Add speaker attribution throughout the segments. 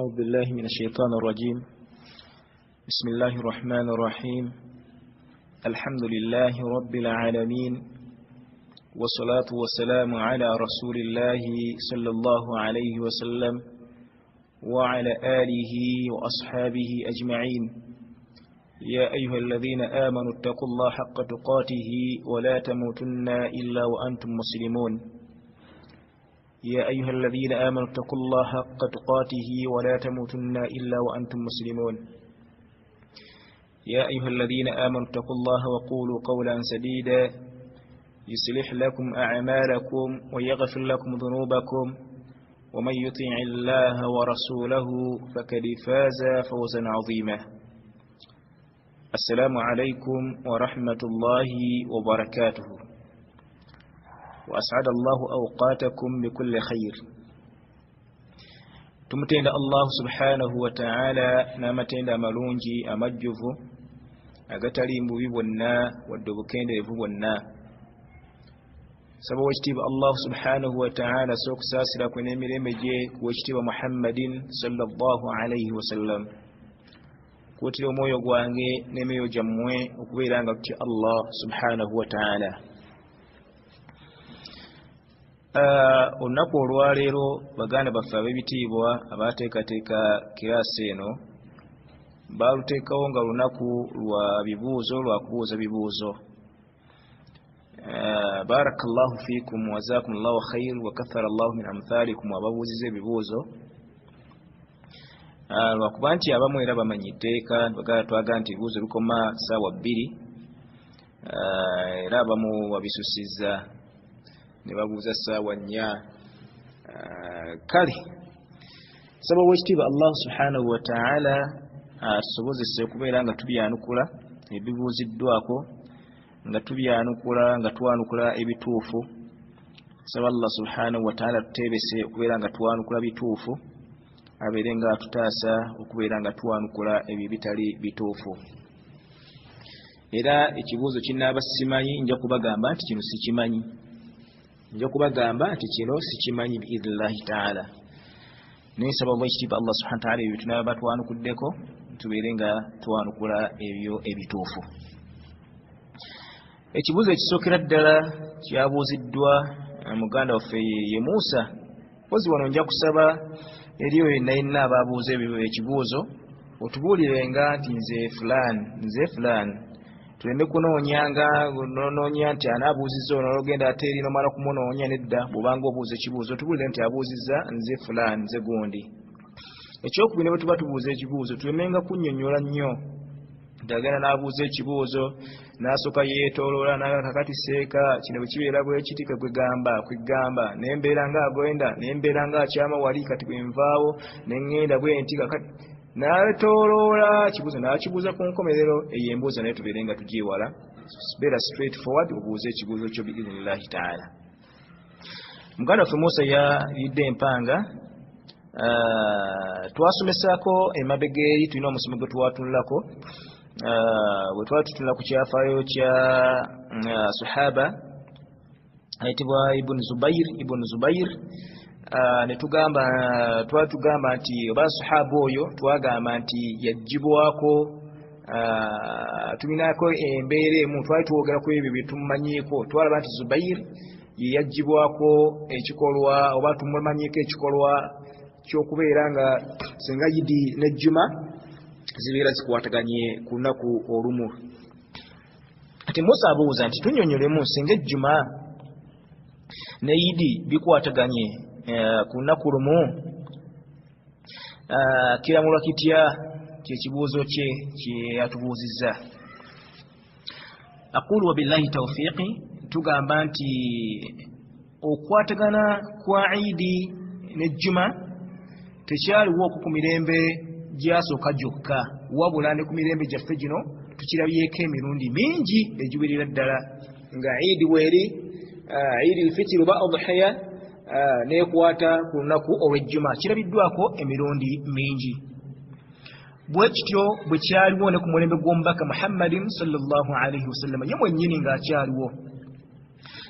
Speaker 1: أعوذ بالله من الشيطان الرجيم. بسم الله الرحمن الرحيم. الحمد لله رب العالمين، والصلاة والسلام على رسول الله صلى الله عليه وسلم وعلى آله وأصحابه أجمعين. يا أيها الذين آمنوا اتقوا الله حق تقاته ولا تموتن إلا وأنتم مسلمون. يا أيها الذين آمنوا اتقوا الله حق تقاته ولا تموتن إلا وأنتم مسلمون. يا أيها الذين آمنوا اتقوا الله وقولوا قولا سديدا يصلح لكم أعمالكم ويغفر لكم ذنوبكم، ومن يطع الله ورسوله فقد فاز فوزا عظيما. السلام عليكم ورحمة الله وبركاته، وأسعد الله أوقاتكم بكل خير. تمتين الله سبحانه وتعالى نامتين ملونجي أمجفو أغتالي مبيبونا والدبكين لفونا سبب واجتب الله سبحانه وتعالى سوك ساسرا كنمي مجي واجتب محمد صلى الله عليه وسلم كوتي مويو غوانغي نميو جموي وكبيرانغ الله سبحانه وتعالى. Olunaku olwaleero baganda baffe ab'ebitiibwa abateekateeka kiraasi eno baaluteekawo nga lunaku lwa bibuuzo, lwa kubuuza bibuuzo. Barakallahu fiikum wa jazakumullahu khair wa kathara Allahu min amthalikum ababuuziza ebibuuzo. Lwakuba nti abamu era bamanyi etteeka twaga nti ebibuuzo bikoma ssaawa 2 era abamu babisusizza ne babuuza ssaawa 4. Kale saba wekitiibwa Allah subhanahu wa ta'ala atusobozese okubeera nga tubyanukula ebibuuziddwako, nga tubyanukula, nga twanukula ebituufu. Saba Allah subhanahu wa ta'ala tuteebese okubeera nga twanukula bituufu, abeere nga atutaasa okubeera nga twanukula ebyo bitali bituufu. Era ekibuuzo kinaaba simanyi nja kubagamba nti kino sikimanyi, nja kubagamba nti kino sikimanyi biidhnillahi ta'ala. Naye sababu ekitiibwa Allah subhanahu wa ta'ala ebyo tunaaba twanukuddeko tubeere nga twanukula ebyo ebituufu. Ekibuuzo ekisookera ddala kyabuuziddwa muganda waffe ye Musa. Mpozi wano nja kusaba eriyo yenna abaabuuza ekibuuzo otubuulirenga nti nze fulani tuleme kunoonyanga noonya nti anaabuuzizza ono olwogenda ate eri nomala kumunoonya. Nedda, bw'obanga obuuza ekibuuzo tubuulire nti abuuzizza nze fulani, nze gundi. Ekyokubiri bwe tuba tubuuza ekibuuzo tulemenga kunnyonnyola nnyo nti agenda n'abuuza ekibuuzo n'asooka yeetooloola nakakati seeka kino bwe kibeera bwe kiti kwegamba nembeera ng'agenda nembeera ng'akyama wali kati bwe nvaawo neŋŋenda bwe nti kakati n'atooloola ekibuuzo n'akibuuza ku nkomerero. Eyo embuuzo naye tubeere nga tugyewala, beera straight forward obuuza ekibuuzo kyo biidhnillahi ta'ala. Muganda waffe Musa yalidde empanga. Twasomesaako emabega eri, tulina omusomo gwe twatuulako bwe twali tutunula ku kyafaayo kya sahaba ayitibwa ibn Zubair. Twatugamba nti oba sahaba oyo twagamba nti yagibwako, tulinako embeera emu twali tuwogerako ebyo bye tumumanyiiko. Twalaba nti Zubair ye yagibwako ekikolwa oba tumumanyiiko ekikolwa ky'okubeera nga senga Yidi n'Ejjuma zibeera zikwataganye ku lunaku olumu. Ati Musa abuuza nti tunnyonnyolemu senga Ejjuma ne Yidi bikwataganye ku lunaku lumu, kiramulwa kitya? Kyekibuuzo kye yatubuuzizza. Aqulu wa billahi tawfiqi, tugamba nti okwatagana kwa Eid n'Ejjuma tekyaliwo ku mirembe gyasooka gyokka, wabula ne ku mirembe gyaffe gino tukirabyeko emirundi mingi egiwerera ddala. Nga Eid bweri Eid al-Fitr oba Udhiya nekwata ku lunaku olw'Ejjuma kirabiddwako emirundi mingi. Bwe kityo bwe kyaliwo ne ku mulembe gw'omubaka Muhammadin sallallahu alaihi wasallam, ye mwennyini ng'akyaliwo.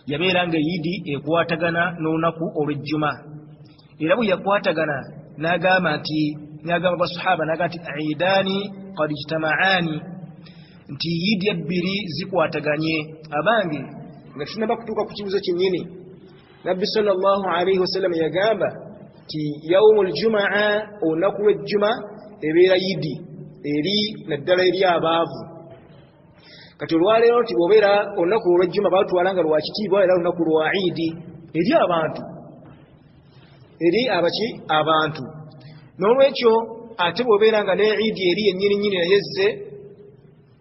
Speaker 1: Yabeera nga Eid ekwatagana n'olunaku olw'Ejjuma, era bwe yakwatagana n'agamba nti n'agamba basahaba n'agamba nti iidani qad ijtama'ani nti yidi ebbiri zikwataganye abange nga tunaba kutuuka ku kibuzo kinnyini nabbi sallallahu alaihi wasallam yagamba ti yaumul jumaa olunaku lw'ejjuma ebeera yidi eri naddala eri abaavu kati olwaleero nti bw'obeera olunaku lw'ejjuma baatwalanga lwa kitiibwa era olunaku lwa iidi eri abantu abantu n'olwekyo ate bw'obeera nga ne iidi eri yennyini nayezze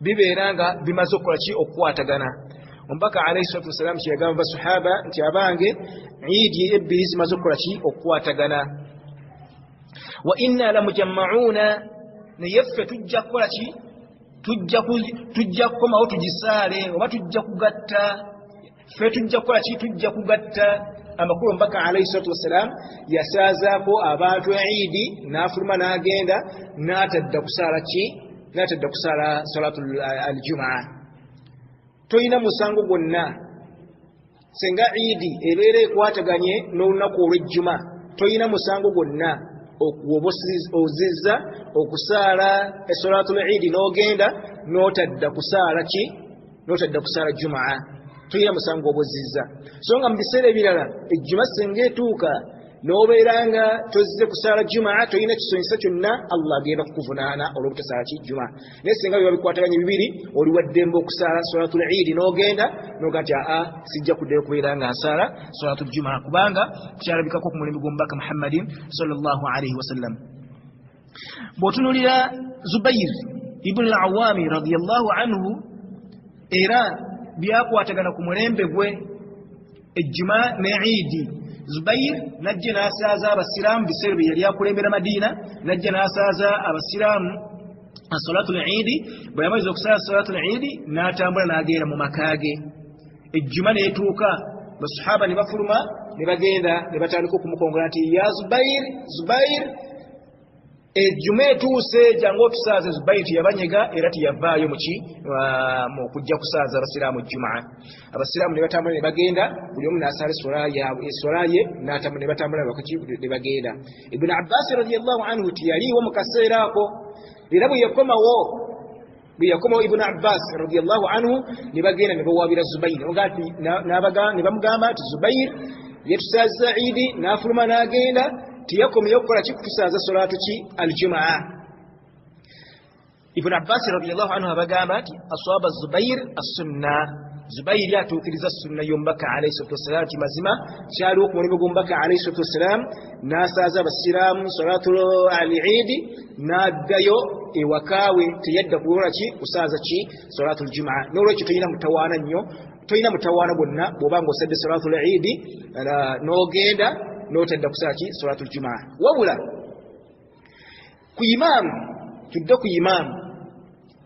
Speaker 1: bibeera nga bimaze okukola ki okukwatagana omubaka alayhi salatu wassalam kyeyagamba basahaba nti abange iidi ebbiri zimaze okukola ki okukwatagana wa inna lamujamma'una naye ffe tujja kukola ki tujja kukomawo tugisaale oba tujja kugatta ffe tujja kukola ki tujja kugatta amakulu omubaka alayhi salatu wassalam yasaazaako abantu iidi n'afuluma n'agenda n'atadda kusaala salatu aljumaa toyina musango gwonna senga iidi ebeera ekwataganye n'olunaku olw'ejjuma toyina musango gwonna okuwoba ozizza okusaala esolatul iidi n'ogenda n'otadda kusaala jumaa toyina musango obozizza so nga mu biseera ebirala ejjuma senga etuuka n'obeera nga tozze kusaala jumaa toyina kisonyisa kyonna allah agenda kukuvunaana olw'obutasaala ki jumaa naye senga biba bikwataganye bibiri oli waddembe okusaala solatul iidi n'ogenda noga nti sijja kuddeyo kubeera nga nsaala solatul jumaa kubanga kyalabikako ku mulembe gw'omubaka muhammadin sallallahu alaihi wasallam bw'otunulira zubayir ibn al-awwami radiyallahu anhu era byakwatagana ku mulembe gwe ejjuma ne iidi zubayir najja n'asaaza abasiraamu biseera bye yali akulembera madiina najja n'asaaza abasiraamu asolatul iidi bwe yamaliza okusaala solatul iidi n'atambula n'agenda mu makaage ejjuma neetuuka basahaba ne bafuluma ne bagenda ne batandika okumukongola nti ya zubayir ejjuma etuuse jangu otusaaze zubayiri teyabanyega era teyavaayo mu kujja kusaaza abasiraamu jumaa abasiraamu ne batambula ne bagenda buli omu n'asaala essola ye ne batambula ne bagenda ibuni abbaasi radiyallahu anhu tiyaliiwo mu kaseera ako era bwe yakomawo ibuni abbaasi radiyallahu anhu ne bagenda ne bawaabira zubayiri ne bamugamba nti zubayiri yetusaaza iidi n'afuluma n'agenda tiyakomyeyo okukola ki kutusaaza solatu ki aljumaa ibuni abbaasi radiyallahu anhu abagamba nti aswaba zubayiri assunna zubayiri atuukiriza sunna y'omubaka alayhi salatu wassalam nti mazima kyaliwo ku mulembe gw'omubaka alayhi salatu wassalam n'asaaza abasiraamu solatu al-iidi n'addayo ewakaawe teyadda kukola ki kusaaza ki solatu aljumaa n'olwekyo toyina mutawaana gwonna bw'oba ng'osadde solatu al-iidi n'ogenda n'otadda kusaala ki solatu aljumaa wabula ku imaamu tudde ku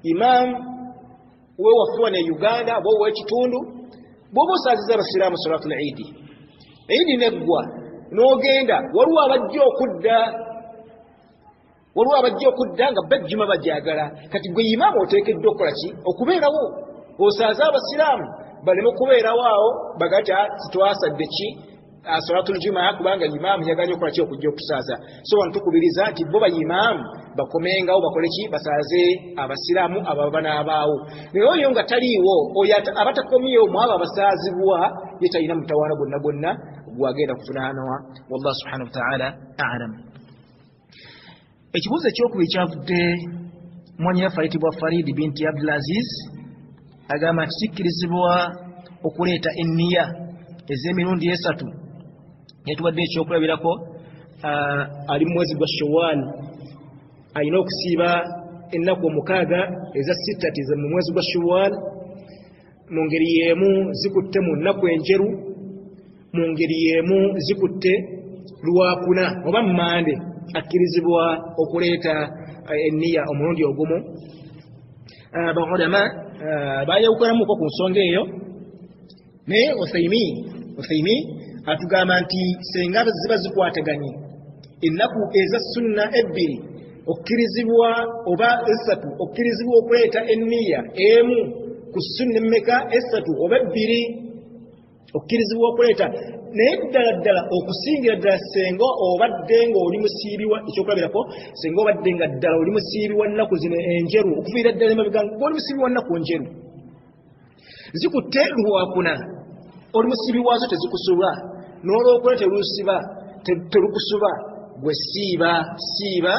Speaker 1: imaamu wewaffe wano e uganda oba ow'ekitundu bw'oba osaaziza abasiraamu solatu al-iidi iidi neggwa n'ogenda waliwo abajja okudda nga bajjuma bajagala kati gwe imaamu oteekeddwa okukola ki okubeerawo osaaze abasiraamu baleme kubeerawo awo bagati titwasadde ki salatul jumaa kubanga imaamu yaganye okukola ki okujja okusaaza so wano tukubiriza nti bo bayimaamu bakomengawo bakole ki basaaze abasiraamu ababa n'abaawo naye oyo nga taliiwo oyo abatakomyewo mu abo abasaazibwa ye talina mutawaana gwonna gwagenda kuvunaanwa wallahu subhanahu wa ta'ala a'lam. Ekibuuzo ekyokubiri kyavudde mwanyaffe ayitibwa Farid binti Abdulaziz agamba nti sikkirizibwa okuleeta enniya ez'emirundi esatu yatuwadde ekyokulabirako ali mu mwezi gwa Shawwal alina okusiiba ennaku 6 eza sittati mu mwezi gwa Shawwal mu ngeri y'emu zikutte mu nnaku enjeru mu ngeri y'emu zikutte lwakuna oba mmande akkirizibwa okuleeta enniya omulundi ogumu. Abaulama bayawukanamuko ku nsonga eyo naye Uthaymin atugamba nti senga ziba zikwataganye ennaku eza sunna ebbiri okkirizibwa oba esatu okkirizibwa okuleeta enniya emu ku sunna emmeka esatu oba ebbiri
Speaker 2: okkirizibwa okuleeta naye ddala okusingira ddala senga obadde nga oli musiibibwa ekyokulabirako senga obadde nga ddala oli musiibibwa nnaku zino enjeru okuviira ddala emabega ng'oli musiibibwa nnaku njeru zikutte lwakuna oli musiibibwazo tezikusuba n'olwokuna telusiba telukusuba gwe siiba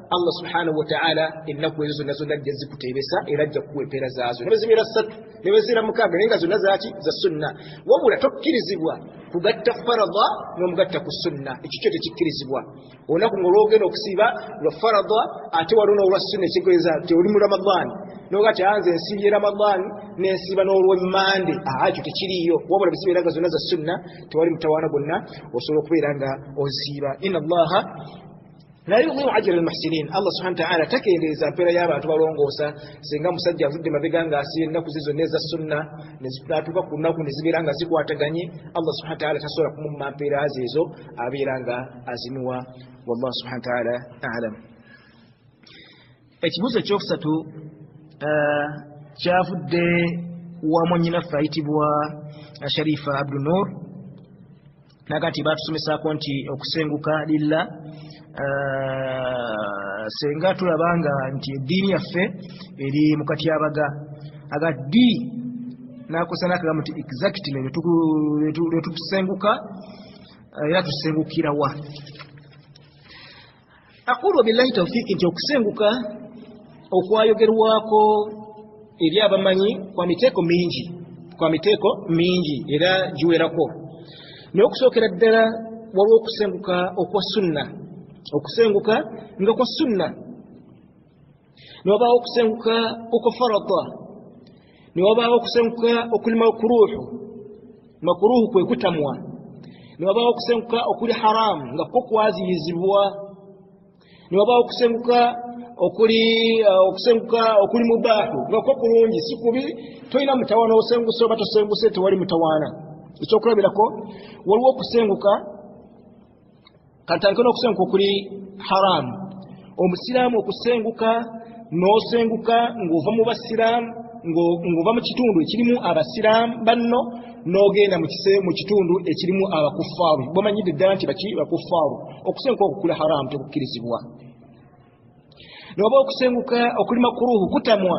Speaker 2: Allah subhanahu wa ta'ala ennaku ezo zonna zonna ajja zikuteebesa era ajja kukuwa empeera zaazo ne bwe zibeera 3 ne bwe zibeera 6 naye nga zonna zaaki za sunna wabula tokkirizibwa kugatta faradha n'omugatta ku sunna ekyo kyo tekikkirizibwa olunaku ng'olwogenda okusiiba lwa faradha ate waliwo n'olwa sunna ekitegeeza nti oli mu ramadaani n'oga ti anze ensiibye ramadaani n'ensiiba n'olw'emmande ekyo tekiriiyo wabula bwe zibeera nga zonna za sunna tewali mutawaana gwonna osobola okubeera nga osiiba inna allaha la yudhi'u ajra al-muhsinin Allah subhanahu wa ta'ala takendeeza mpeera y'abantu balongoosa singa musajja avudde mabega ng'asiba ennaku zizo neza sunna ne zituuka ku nnaku ne zibeera nga zikwataganye Allah subhanahu wa ta'ala tasobola kumumma mpeera ezo abeera nga azimuwa wallahu subhanahu wa ta'ala a'lam. Ekibuuzo ekyokusatu kyavudde wa mwannyinaffe ayitibwa Sharifa Abdul Nur naga nti baatusomesaako nti okusenguka lillah senga tulabanga nti eddiini yaffe eri mu katyabaga aga ddi nakosa nakagamba nti exactly letusenguka era tusengukira wa aqulu billahi tawfiiki nti okusenguka okwayogerwako eri abamanyi kwa miteeko mingi era giwerako naye okusookera ddala waliwo okusenguka okwa sunna okusenguka nga kwa sunna niwabaawo okusenguka okwa faradha niwabaawo okusenguka okuli makuruhu kwe kutamwa niwabaawo okusenguka okuli haramu nga kwo kwaziyizibwa niwabaawo okusenguka okuli mubaahu nga kwo kulungi si kubi tolina mutawaana osenguse oba tosenguse tewali mutawaana ekyokulabirako waliwo okusenguka katandika n'okusenguka okuli haramu omusiraamu okusenguka n'osenguka ng'ova mu basiraamu ng'ova mu kitundu ekirimu abasiraamu banno n'ogenda mu kitundu ekirimu abakuffaaru bamanyidde ddala nti baki bakuffaaru okusenguka okukuli haramu tekukkirizibwa n'oba okusenguka okuli makuruhu kutamwa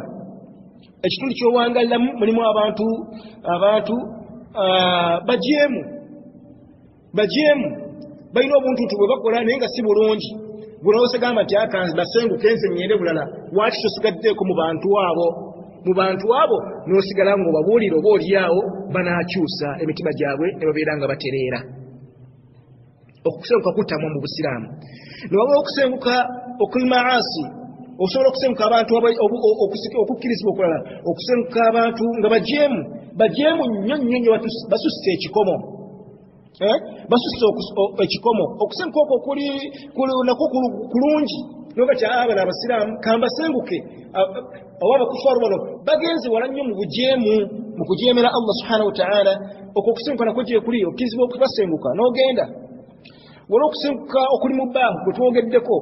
Speaker 2: ekitundu ky'owangaliramu mulimu abantu bajeemu balina obuntuntu bwe bakola naye nga si bulungi bunaosegamba nti akanzi basenguke nze ngende bulala waki tosigaddeeko mu bantu abo n'osigala ng'obabuulira oba oliawo banaakyusa emitima gyabwe ne babeera nga batereera okusenguka kutamwa mu busiraamu newaba okusenguka okuli maasi osobola okusenguka abantu okukkirizibwa okulala okusenguka abantu nga bajeemu nnyo nnyo basusse ekikomo basusse ekikomo okusenguka okwo nakwo kulungi noga ti bano abasiraamu kambasenguke oba abakufaaru bano bagenze wala nnyo mu bujeemu mu kujeemera Allah subhanahu wa ta'ala okwo okusenguka nakwo gye kuli okkirizibwa okubasenguka n'ogenda wala okusenguka okuli mu bbaahu kwe twogeddeko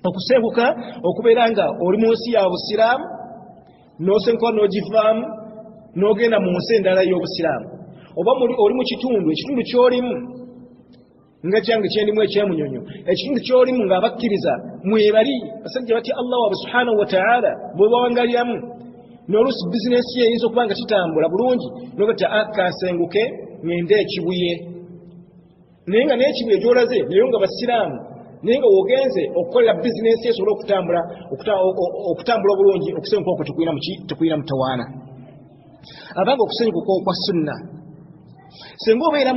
Speaker 2: okusenguka okubeera nga oli mu nsi ya busiraamu n'osenguka n'ogivaamu n'ogenda mu nsi endala y'obusiraamu oba oli mu ekitundu ky'olimu nga kyange kyendimu ekyemunyonyo ekitundu ky'olimu ng'abakkiriza mwebali basajja batya Allah wa subhanahu wa ta'ala bwe bawangaliramu n'oluusi bizinesi ye eyinza okuba nga kitambula bulungi nogati akasenguke ngende ekibuye naye nga n'ekibuye gy'olaze naye nga basiraamu naye nga wogenze okukolera bizinesi esobola okutambula bulungi okusenguka okwo tekulina mutawaana abanga okusenguka okwa sunna senga obeera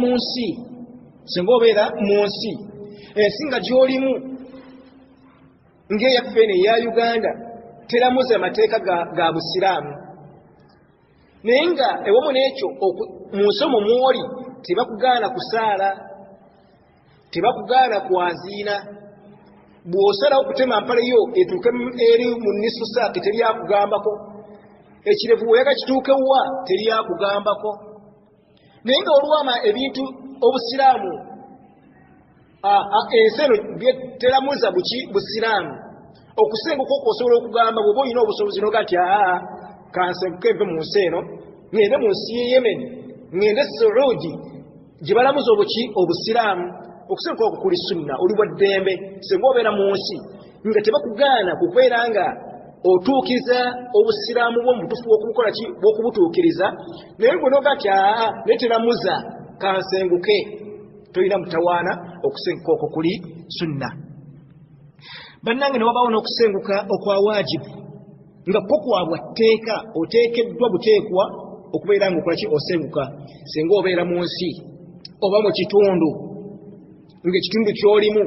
Speaker 2: mu nsi ensi nga gy'olimu ng'eyaffe eno eya Uganda teramuza amateeka ga busiraamu naye nga ewamu n'ekyo mu nsi omwo mw'oli tebakugaana kusaala tebakugaana kwaziina bw'osalawo okutema mpale yo etuuke eri mu nisu saati teryakugambako ekirevu weyaga kituuke wa teryakugambako naye nga olwama ebintu obusiraamu ensi eno teramuza busiraamu okusenguka okwo osobola okugamba bw'oba olina obusobozi noga nti kansenguke nve mu nsi eno ngende mu nsi ye Yemen ngende Saudi jibalamuzo obuki obusiraamu okusenga okukuli sunna oli bwaddembe senga obeera mu nsi nga tebakugaana kubeera nga otuukiza obusiraamu bw'omutufu okubukola ki bw'okubutuukiriza naye gwe noga ti neteramuza kansenguke tolina mutawaana okusenguka okwo kuli sunna. Bannange ne wabaawo n'okusenguka okwa waajibu nga kwo kwabwa tteeka oteekeddwa buteekwa okubeera nga okola ki osenguka senga obeera mu nsi oba mu kitundu ng'ekitundu ky'olimu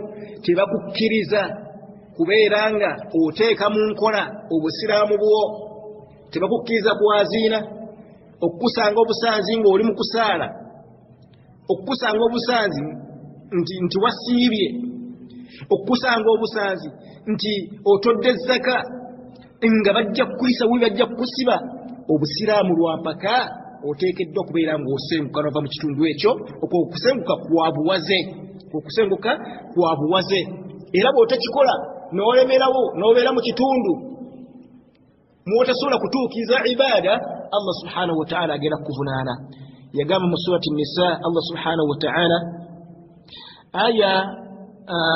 Speaker 2: tebakukkiriza kubeera nga oteeka mu nkola obusiraamu bwo, tebakukkiriza kwaziina, okukusanga obusanzi ng'oli mu kusaala, okukusanga obusanzi nti wasiibye, okukusanga obusanzi nti otodde zaka nga bajja kukuyisa wi bajja kukusiba. Obusiraamu lwampaka oteekeddwa okubeera ng'osenguka nova mu kitundu ekyo. Okusenguka kwa buwaze era bw'otakikola n'olemerawo n'obeera mu kitundu mw'otasobola kutuukiriza ibaada, Allah subhanahu wa ta'ala agenda kukuvunaana. Yagamba mu surati Nisa Allah subhanahu wa ta'ala aya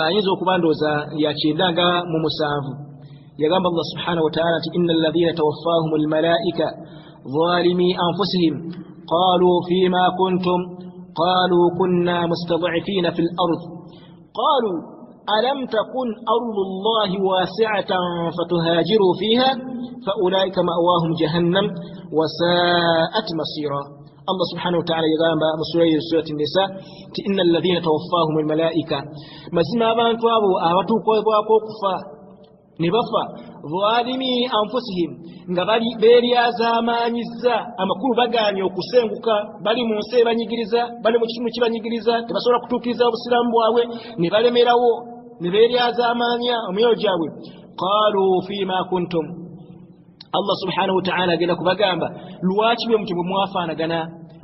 Speaker 2: ayinza okuba ndooza yakyendanga mu 7 yagamba Allah subhanahu wa ta'ala nti innal ladhina tawaffahumul malaa'ika zalimi anfusihim qalu fima kuntum qalu kunna mustad'ifina fil ard qalu alam takun ardullahi wasi'atan fatuhajiru fiha faulaika ma'wahum jahannam wa sa'at masira. Allah subhanahu wa ta'ala yagamba mu surati Nisa nti innal ladhina tawaffahumul malaa'ika mazima abantu abo abatuukwako okufa ne bafa zalimi anfusihim nga bali beeryazaamaanyizza amakulu bagaanye okusenguka, bali mu nsi ebanyigiriza, bali mu kitundu kibanyigiriza, tebasobola kutuukiriza obusiraamu bwabwe ne balemerawo ne beeryazaamaanya omwoyo gyabwe. Qalu fima kuntum, Allah subhanahu wa ta'ala agenda kubagamba lwaki bwe muti bwe mwafaanagana,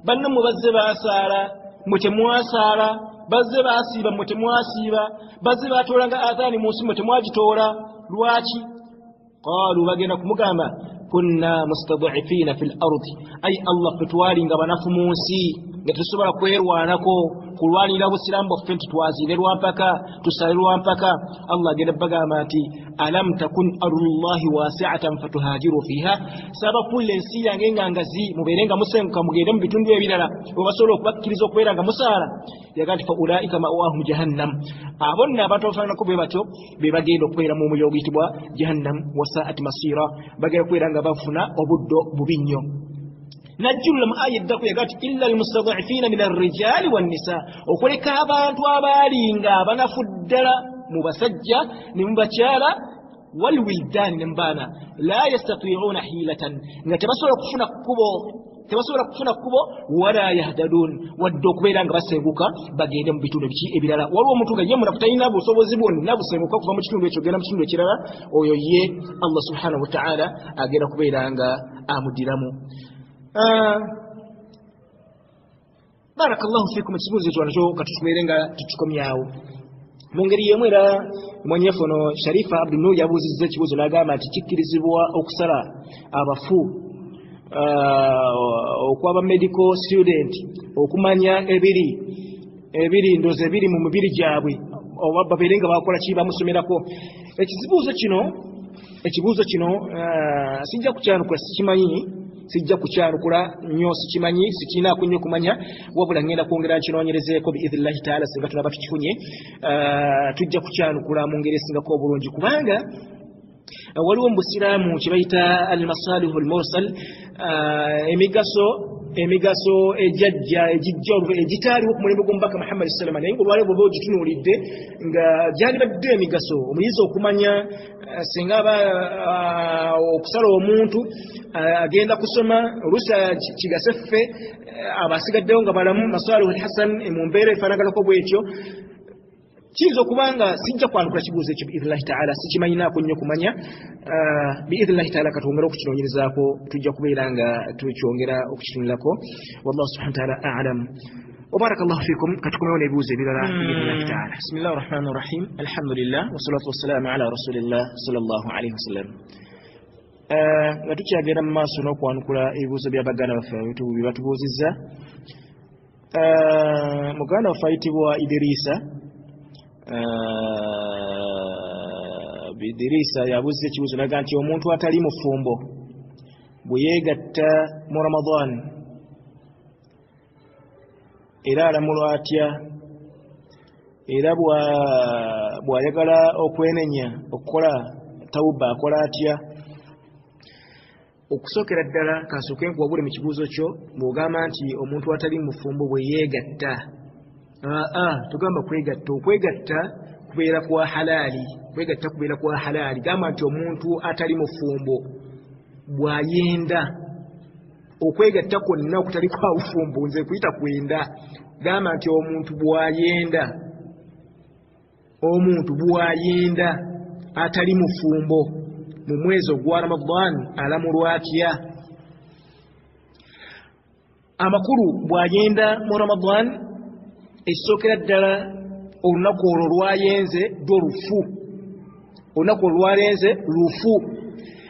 Speaker 2: bannammwe bazze baasaala mwe temwasaala, bazze baasiiba mwe temwasiiba, bazze baatoolanga adhaani mu nsi mwe temwagitoola. Lwaki? Qalu bagenda kumugamba kunna mustad'ifina fil ardi, ay Allah fetwali nga banafu mu nsi nga tusobola kwerwanako kulwanira busiraamu bwaffe nti twaziire lwampaka tusale lwampaka. Allah agenda bagamba nti alam takun ardullahi wasi'atan fatuhajiru fiha, saba kulle ensi yange nga ngazi mubeere nga musenguka mugende mu bitundu ebirala obasobola okubakkiriza okubeera nga musaala. Yaga nti faulaika ma'wahum jahannam, abonna abantu abafaananako bwe batyo be bagenda okubeera mu muliro oguyitibwa jahannam wa sa'at masira, bagenda kubeera nga bafuna obuddo bubi nnyo. Najjula mu aya eddako yaga nti illa almustad'ifina min arrijali wannisa, okuleka abantu abaali nga abanafu ddala mu basajja ne mu bakyala walwildaani ne mu baana la yastati'una hilatan, nga tebasobola kufuna kkubo wala yahtadun, wadde okubeera nga basenguka bagende mu bitundu biki ebirala. Waliwo omuntu nga ye munafu talina busobozi bwonna busenguka kuva mu kitundu ekyo genda mu kitundu ekirala, oyo ye Allah subhanahu wa ta'ala agenda kubeera nga amudiramu. Barakallahu fikum. Ekibuuzo ekyo nakyo katutubeere nga tukikomyawo mu ngeri y'emu. Era mwenyefu ono Sharifa Abdul Nur yabuuzizza ekibuuzo n'agamba nti kikkirizibwa okusala abafu okwaba medical student okumanya ebiri ndoozi ebiri mu mibiri gyabwe oba babeere nga bakola ki bamusomerako. Ekibuuzo kino sijja kukyanukula, sijja kukyanukula nnyo, sikimanyi, sikinaako nnyo kumanya, wabula ngenda kwongera nkinoonyerezeeko biidhnillahi taala singa tulaba tukifunye. Tujja kukyanukula mu ngeri esingako obulungi, kubanga waliwo mu busiraamu kye bayita almasalihu almursal, emigaso ejjajja egitaaliwo ku mulembe gw'omubaka Muhammad sallallahu alaihi wasallam, naye olwaleero bw'oba ogitunuulidde nga gyandibadde emigaso. Omuyizi okumanya singa aba okusala omuntu agenda kusoma oluusi kigase ffe abasigaddewo nga balamu masalihu alhasan mu mbeera efaanaganako bw'etyo. Kiyinza okuba nga sijja kwanukula kibuuzo ekyo biidhnillahi taala, sikimanyinaako nnyo kumanya. Biidhnillahi taala katwongera okukinoonyerezaako, tujja kubeera nga tukyongera okukitunulako. Wallahu subhanahu wa taala a'lam. Wabarakallahu fikum. Katukomewo n'ebibuuzo ebirala biidhnillahi taala. Bismillahi rahmani rahim. Alhamdulillah wassalatu wassalamu ala rasulillah sallallahu alaihi wasallam. nga tukyagenda mu maaso n'okwanukula ebibuuzo bya baganda baffe bye batubuuzizza. Muganda waffe ayitibwa Idirisa yabuuzizza ekibuuzo naga nti omuntu atali mufumbo bwe yeegatta mu Ramadan era alamulwa atya, era bw'ayagala okwenenya okukola tawuba akola atya? Okusookera ddala kasooke nkuwabule mu kibuuzo kyo bw'ogamba nti omuntu atali mufumbo bwe yeegatta. Tugamba kwegatta, okwegatta kubeera kwa halaali, kwegatta kubeera kwa halaali. Gamba nti omuntu atali mufumbo bw'ayenda, okwegatta kwonna okutali kwa bufumbo nze kuyita kwenda. Gamba nti omuntu bw'ayenda atali mufumbo mu mwezi ogwa Ramadan alamulwa atya? Amakulu bw'ayenda mu Ramadan ekisookera ddala olunaku olwo lwayenze lufu, olunaku olwalenze lufu,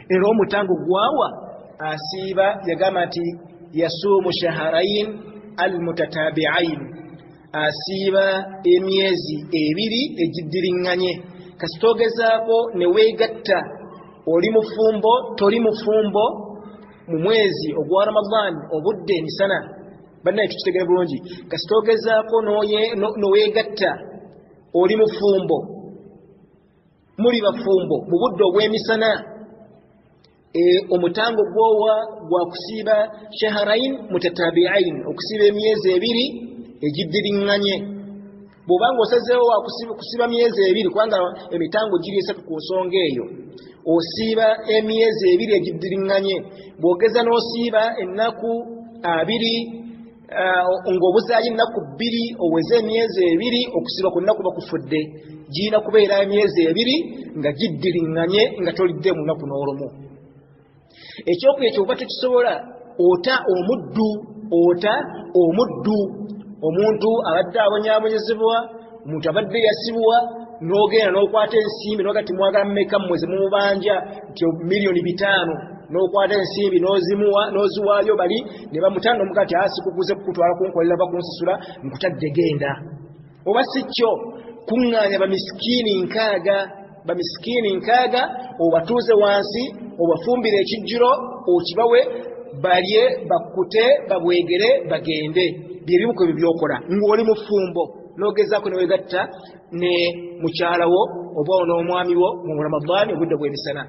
Speaker 2: era omutango gwawa asiiba. Yagamba nti yasuumu shaharain almutatabi'ain, asiiba emyezi ebiri egiddiriŋŋanye. Kasitogezaako ne weegatta oli mufumbo toli mufumbo mu mwezi ogwa Ramadan obudde emisana. Bannaye tukitegere bulungi. Kasitogezaako noweegatta oli mufumbo muli bafumbo mu budde obw'emisana, omutango gwowa gwa kusiiba shaharain mutatabi'ain, okusiiba emyezi ebiri egiddiriŋŋanye. Bw'obanga osazeewo kusiiba myezi ebiri, kubanga emitango giri esatu ku nsonga eyo, osiiba emyezi ebiri egiddiriŋŋanye. Bw'ogeza n'osiiba ennaku abiri ng'obuzaayo ennaku bbiri oweze emyezi ebiri, okusiiba ku nnaku bakufudde, girina kubeera emyezi ebiri nga giddiriŋŋanye nga tolidde mu nnaku n'olumu. Ekyokubiri ky'oba tekisobola, ota omuddu. Omuntu abadde abonyaabonyezebwa, omuntu abadde yasibwa, n'ogenda n'okwata ensimbi n'ogati mwagala mmeka mmwezi mumubanja nti miliyoni 5, n'okwata ensimbi n'oziwaayo bali ne bamutanda omuga ati sikukuze kukutwala kunkolera bakunsasula nkutadde genda. Oba si kyo kuŋŋaanya bamiskiini nkaaga obatuuze wansi, obafumbire ekijjulo okibawe balye bakkute babwegere bagende. Byebimu ku ebyo byokola ng'oli mufumbo n'ogezaako ne weegatta ne mukyalawo oba n'omwami wo mu Ramadan obudde bw'emisana.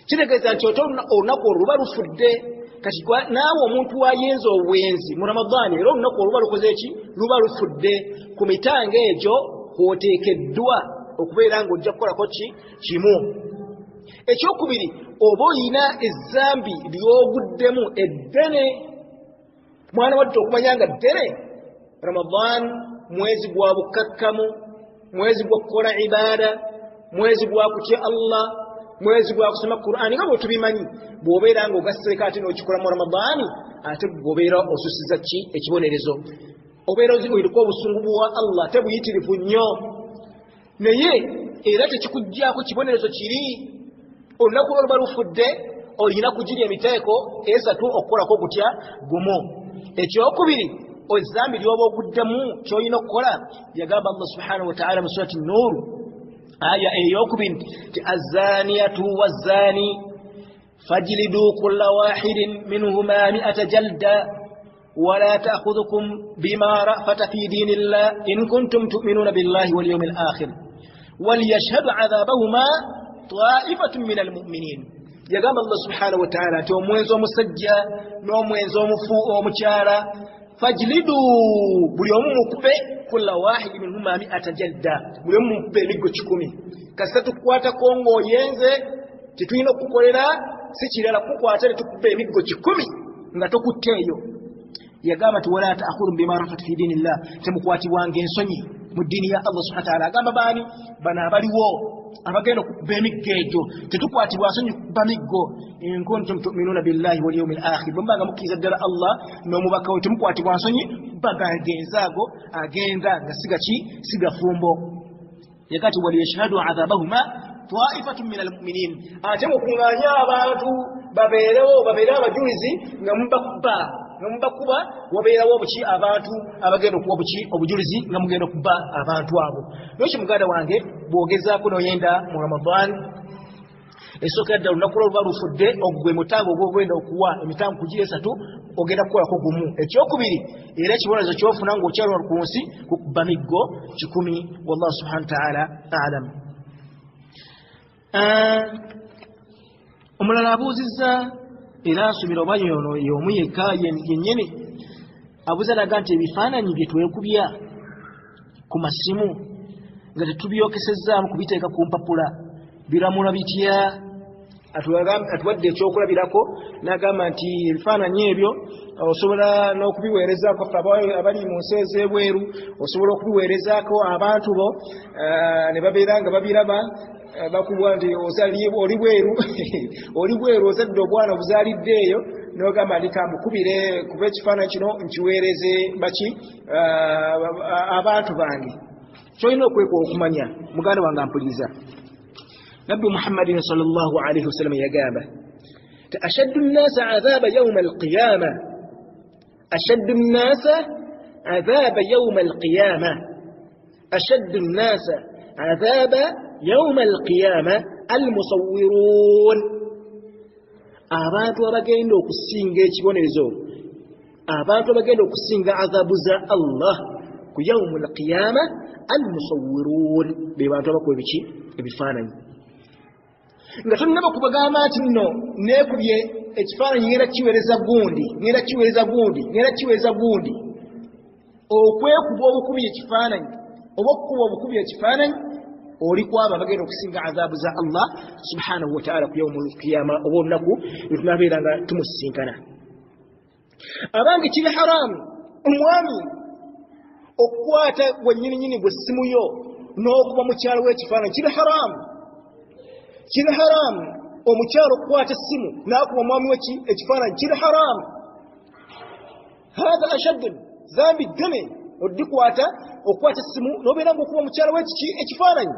Speaker 2: Kitegeeza nti olunaku olwo luba lufudde. Kati naawe omuntu wayenza obwenzi mu Ramadan era olunaku olwo luba lukoze ki? Luba lufudde. Ku mitango egyo kw'oteekeddwa okubeera ng'ojja kukolako kimu. Ekyokubiri, oba olina ezzambi ly'oguddemu eddene, mwana wadde okumanya nga ddene. Ramadan mwezi gwa bukkakkamu, mwezi gwa kukola ibaada, mwezi gwa kutya Allah, mwezi gwa kusoma Qur'ani nga bwe tubimanyi. Bw'obeera ng'ogasseko ate n'okikola mu Ramadan, ate bw'obeera osusiza ekibonerezo. Obeera oliko obusungu bwa Allah, ate buyitirivu nnyo. Naye era tekikuggyako kibonerezo kiri. Olunaku luba lufudde, olina kugirya emiteeko esatu okukolako kutya gumu. Ekyokubiri, ezambi lyoba oguddemu ky'olina okukola, yagamba Allah subhanahu wa ta'ala mu surati Nur aya eyokubiri nti azzaaniyatu wazzaani fajlidu kulla wahidin minhuma 100 jalda wala ta'khudhukum bima ra'fata fi dinillah in kuntum tu'minuna billahi wal yawmil akhir waliyashhadu 'adhabahuma ta'ifatun minal mu'minin. Yagamba Allah subhanahu wa ta'ala nti omwenzi omusajja n'omwenzi omukyala fajlidu, buli omu mukube kulla wahidi minhuma 100 jalda, buli omu mukube emiggo 100. Kasita tukwatako ng'oyenze tetulina okukolera si kirala kukwata ne tukube emiggo 10 nga tokutteeyo. Yagamba nti wala ta'khudhu bima rafat fi dinillah, temukwatibwanga ensonyi mu ddiini ya Allah subhanahu wa ta'ala. Agamba baani? Bano abaliwo abagenda okukuba emiggo egyo, tetukwatibwa nsonyi kukuba miggo. In kuntum tu'minuna billahi wal yawmil akhir, bwembanga mukkiriza ddala Allah n'omubaka we temukwatibwa nsonyi kubaga agenzaago agenda nga sigaki sigafumbo. Yakati waliyashhadu 'adhabahuma ta'ifatun minal mu'minin ate mukunganya abantu babeere abajulizi nga mubakuba wabeerawo obuki abantu abagenda okuba obujulizi nga mugenda okuba abantu abo noki muganda wange bwogezaako noyenda mu Ramadan esooka ddala olunaku lwo luba lufudde ogwe mutango ogwogenda okuwa emitango kugira 3 ogenda kukolako gumu ekyokubiri era ekibonerezo kyofuna ng'okyalwa ku nsi kukuba miggo 100 wallahu subhanahu wa ta'ala a'lam. Omulala abuuzizza era asomera oba yono y'omu yekka yennyini abuuza naga nti ebifaananyi bye twekubya ku masimu nga tetubyokesezaamu kubiteeka ku mpapula biramula bitya atuwadde ekyokulabirako n'agamba nti ebifaananyi ebyo osobola n'okubiweerezaako abali mu nsi ez'ebweru osobola okubiweerezaako abantu bo ne babeera nga babiraba bakubwa nti oli bweru ozadde obwana obuzaalidde eyo n'ogamba nti kamukubire kuba ekifaananyi kino nkiweereze baki abantu bange kyolina okwekwa okumanya muganda wange ampuliriza نبي محمد صلى الله عليه وسلم يقام أشد الناس عذاب يوم القيامة أشد الناس عذاب يوم القيامة أشد الناس عذاب يوم القيامة المصورون abantu abagenda okusinga ekibonerezo abantu abagenda okusinga azabu za Allah ku yawmul qiyama al-musawwirun be bantu abakuba ebifaananyi nga tonnaba kubagamba nti nno neekubye ekifaananyi ngenda kiweereza gundi okwekuba obukubye ekifaananyi oba okukuba obukubye ekifaananyi oli kwabo abagenda okusinga azaabu za Allah subhanahu wa ta'ala ku yawmul qiyama oba olunaku lwetunabeera nga tumusisinkana abange kiri haramu omwami okukwata gwennyininyini gwe ssimu yo n'okuba mukyalo w'ekifaananyi kiri haramu omukyalo okukwata essimu n'akuba omwami we ekifaananyi kiri haramu hatha ashaddu zambi ddene oddikwata okukwata essimu n'obeera ng'okuba mukyalo w'ekiki ekifaananyi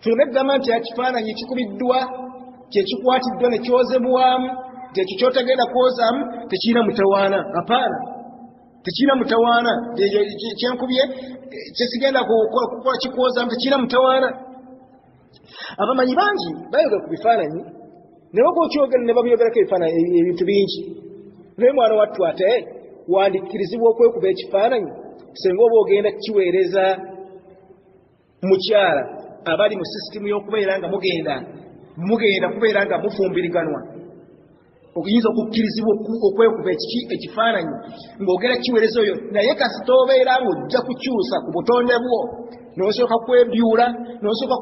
Speaker 2: tuleme kugamba nti ekifaananyi kikubiddwa kyekikwatiddwa ne kyozebwamu nti ekyo kyotagenda kwozaamu tekirina mutawaana apaana tekirina mutawaana kyenkubye kyesigenda kukola kikwozaamu tekirina mutawaana abamanyi bangi bayogera ku bifaananyi ne bagokyogera ne babyogerako ebifaananyi ebintu bingi naye mwana wattu ate wandikkirizibwa okwekuba ekifaananyi senga oba ogenda kukiweereza mukyala abali mu sisitimu y'okubeera nga mugenda kubeera nga mufumbiriganwa okuyinza okukkirizibwa okwekuba ekifaananyi ng'ogenda kiweereza oyo naye kasita obeera ng'ojja kukyusa ku butonde bwo n'osooka kwebyula n'osooka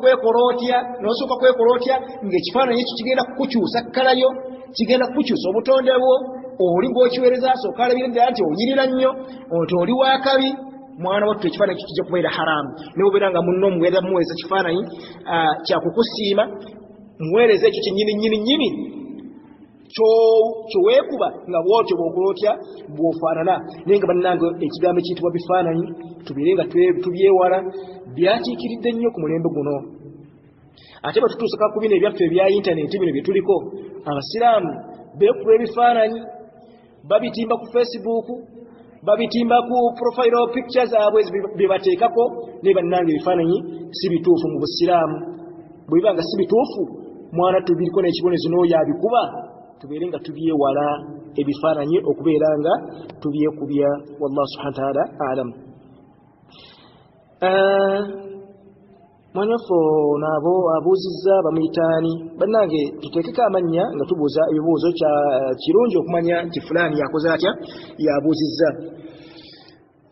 Speaker 2: kwekolootya ng'ekifaananyi ekyo kigenda kukukyusa kkalayo kigenda kukukyusa obutonde bwo oli ng'okiweereza asooka alabire ddala nti onyirira nnyo nti oli waakabi mwana wattu ekifaananyi kijja kubeera haramu ne bobeera nga munno muweereza kifaananyi kyakukusiima muweereza ekyo kyennyini kyoweekuba nga bwotyo bw'okolootya bw'ofaanana naye nga bannange ekigambo ekiyitibwa bifaananyi tubeere nga tubyewala byatiikiridde nnyo ku mulembe guno ate batutuusa ku bino ebyaffe ebya intaneti bino bye tuliko abasiraamu beekuba ebifaananyi babitimba ku Facebook babitimba ku profile pictures zaabwe bye bateekako naye bannange ebifaananyi si bituufu mu busiraamu bwe biba nga si bituufu mwana tubiriko n'ekibonezo n'oyo abikuba tubeere nga tubyewala ebifaananyi okubeera nga tubyekubya wallahu subhanahu wa ta'ala alam. Mwanyafo nabo abuuzizza bamuyitaani bannange tuteekeko amannya nga tubuuza ebibuuzo kirungi okumanya nti fulaani yakoze atya yabuuzizza.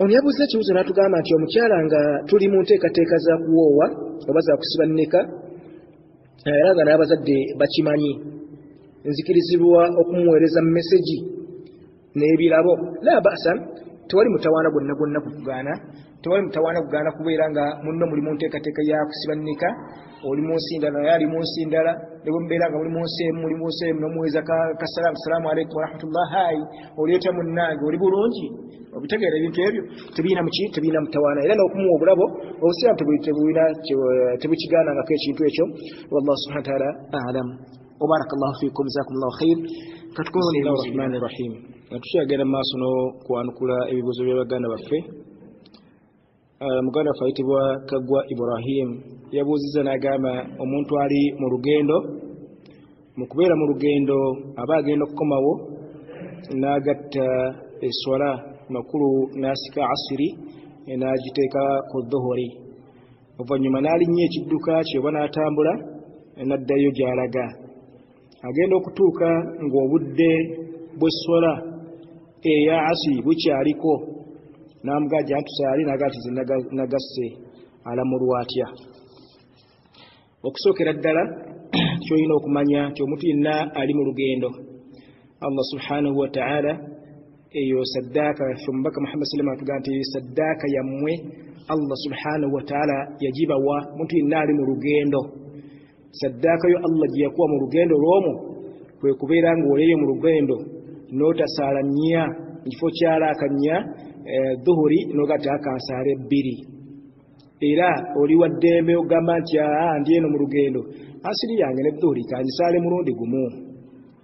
Speaker 2: Ono yabuuza ekibuuzo n'atugamba nti omukyala nga tuli mu nteekateeka za kuwoowa oba za kusiba nneka era nga n'abazadde bakimanyi nzikirizibwa okumuweereza mesegi n'ebirabo la basa tewali mutawaana gwonna kugaana tewali mutawaana kugaana kubeera nga munno muli mu nteekateeka ya kusiba nneka oli mu nsi ndala naye ali mu nsi ndala nebumbeera nga muli munsi nomuweza kasalamu alaikum warahmatullah hayi oleeta munnange oli bulungi obitegeera ebintu ebyo tebiina mutawaana era n'okumuwa obulabo obusiraamu tebukigaanangako ekintu ekyo wallahu subhanahu wa ta'ala a'lam wa barakallahu fikum jazakumullahu khair katukoone rahmani rahim tukyagenda maaso n'okwanukula ebibuuzo by'abaganda baffe muganda waffe ayitibwa Kaggwa Ibrahim yabuuzizza n'agamba omuntu ali mu lugendo mu kubeera mu lugendo aba agenda okukomawo n'agatta eswala makulu n'asika asiri n'agiteeka ku dhuhuri oluvannyuma n'alinnya ekidduka kye oba n'atambula n'addayo gy'alaga agenda okutuuka ng'obudde bw'eswala eya asiri bukyaliko n'amugajja ntusaali n'agati ze nagasse alamulwa atya okusookera ddala kyolina okumanya nti omuntu yenna ali mu lugendo Allah subhanahu wa ta'ala eyo saddaaka omubaka Muhammad sallallahu alaihi wasallam atugamba nti saddaaka yammwe Allah subhanahu wa ta'ala yagibawa omuntu yenna ali mu lugendo saddaaka yo Allah gye yakuwa mu lugendo lw'omwo kwe kubeera ng'oleeyo mu lugendo n'otasaala nnya mu kifo kyalaakanya dhuhuri n'ogatta akansaala ebbiri era oli wa ddembe ogamba nti ndi eno mu lugendo asiri yange ne dhuhuri kanzisaale mulundi gumu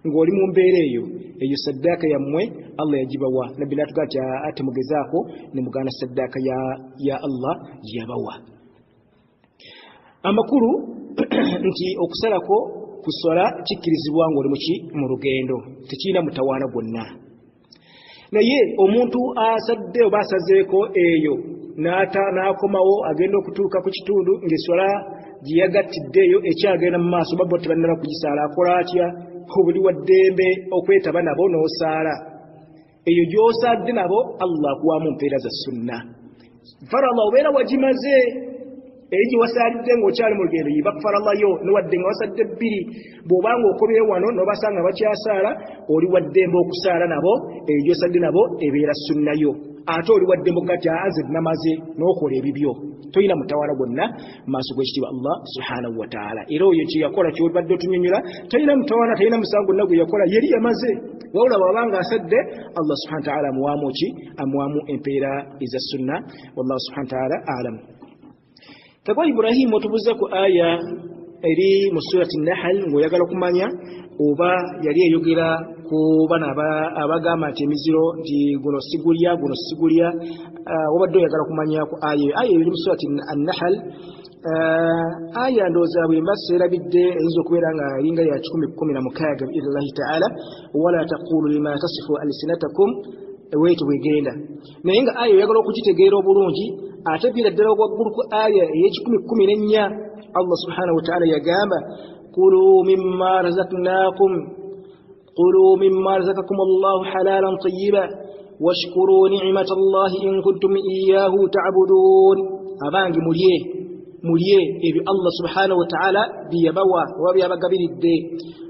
Speaker 2: ng'oli mu mbeera eyo saddaaka yammwe Allah yagibawa nabbi n'atugaa nti ate mugezaako ne mugaana saddaaka ya Allah gye yabawa amakulu nti okusalako ku swala kikkirizibwa ng'oli mu lugendo tekirina mutawaana gwonna naye omuntu asadde oba asazeeko eyo n'akomawo agenda okutuuka ku kitundu ng'eswala gye yagattiddeeyo ekyagenda mu maaso babbo tebannaba kugisaala akola atya obuli wa ddembe okwetaba nabo n'osaala eyo gy'osadde nabo Allah akuwaamu mpeera za sunna farala obeera wagimaze eyo gye wasaalidde ng'okyali mu lugendo yiba faralayo newadde nga wasadde bbiri bw'obanga okobye wano n'obasanga bakyasaala oli wa ddembe okusaala nabo eyo gy'osadde nabo ebeera sunnayo ate oli wa ddembe ogati aze namaze n'okola ebibyo toyina mutawaana gwonna mu maaso g'ekitiibwa Allah subhanahu wa ta'ala era oyo kye yakola ky'obadde otunyonnyola talina mutawaana talina musango gwonna gwe yakola yeri yamaze wabula bw'abanga asadde Allah subhanahu wa ta'ala amuwaamu ki amuwaamu empeera eza sunna wallahu subhanahu wa ta'ala a'lam Kaggwa Ibrahim otubuuza ku aya eri mu surati Nahl ng'oyagala okumanya oba yali eyogera ku bano abagamba nti emiziro nti guno sigulya obadde oyagala okumanya ku aya eri mu surati Nahl aya ndowooza bwe mba seerabidde eyinza okubeera nga eringa ya 16 biidhnillahi ta'ala wala taqulu lima tasifu alsinatakum weetu bwegenda naye nga aya oyagala okukitegeera obulungi ate bira ddala waggulu ku aya ey'ekikumi Allah subhanahu wa ta'ala yagamba kulu mimma razaqakum Allahu halalan tayyiba washkuru ni'mata Allahi in kuntum iyyahu ta'budun abangi mulye ebyo Allah subhanahu wa ta'ala biyabawa oba byabagabiridde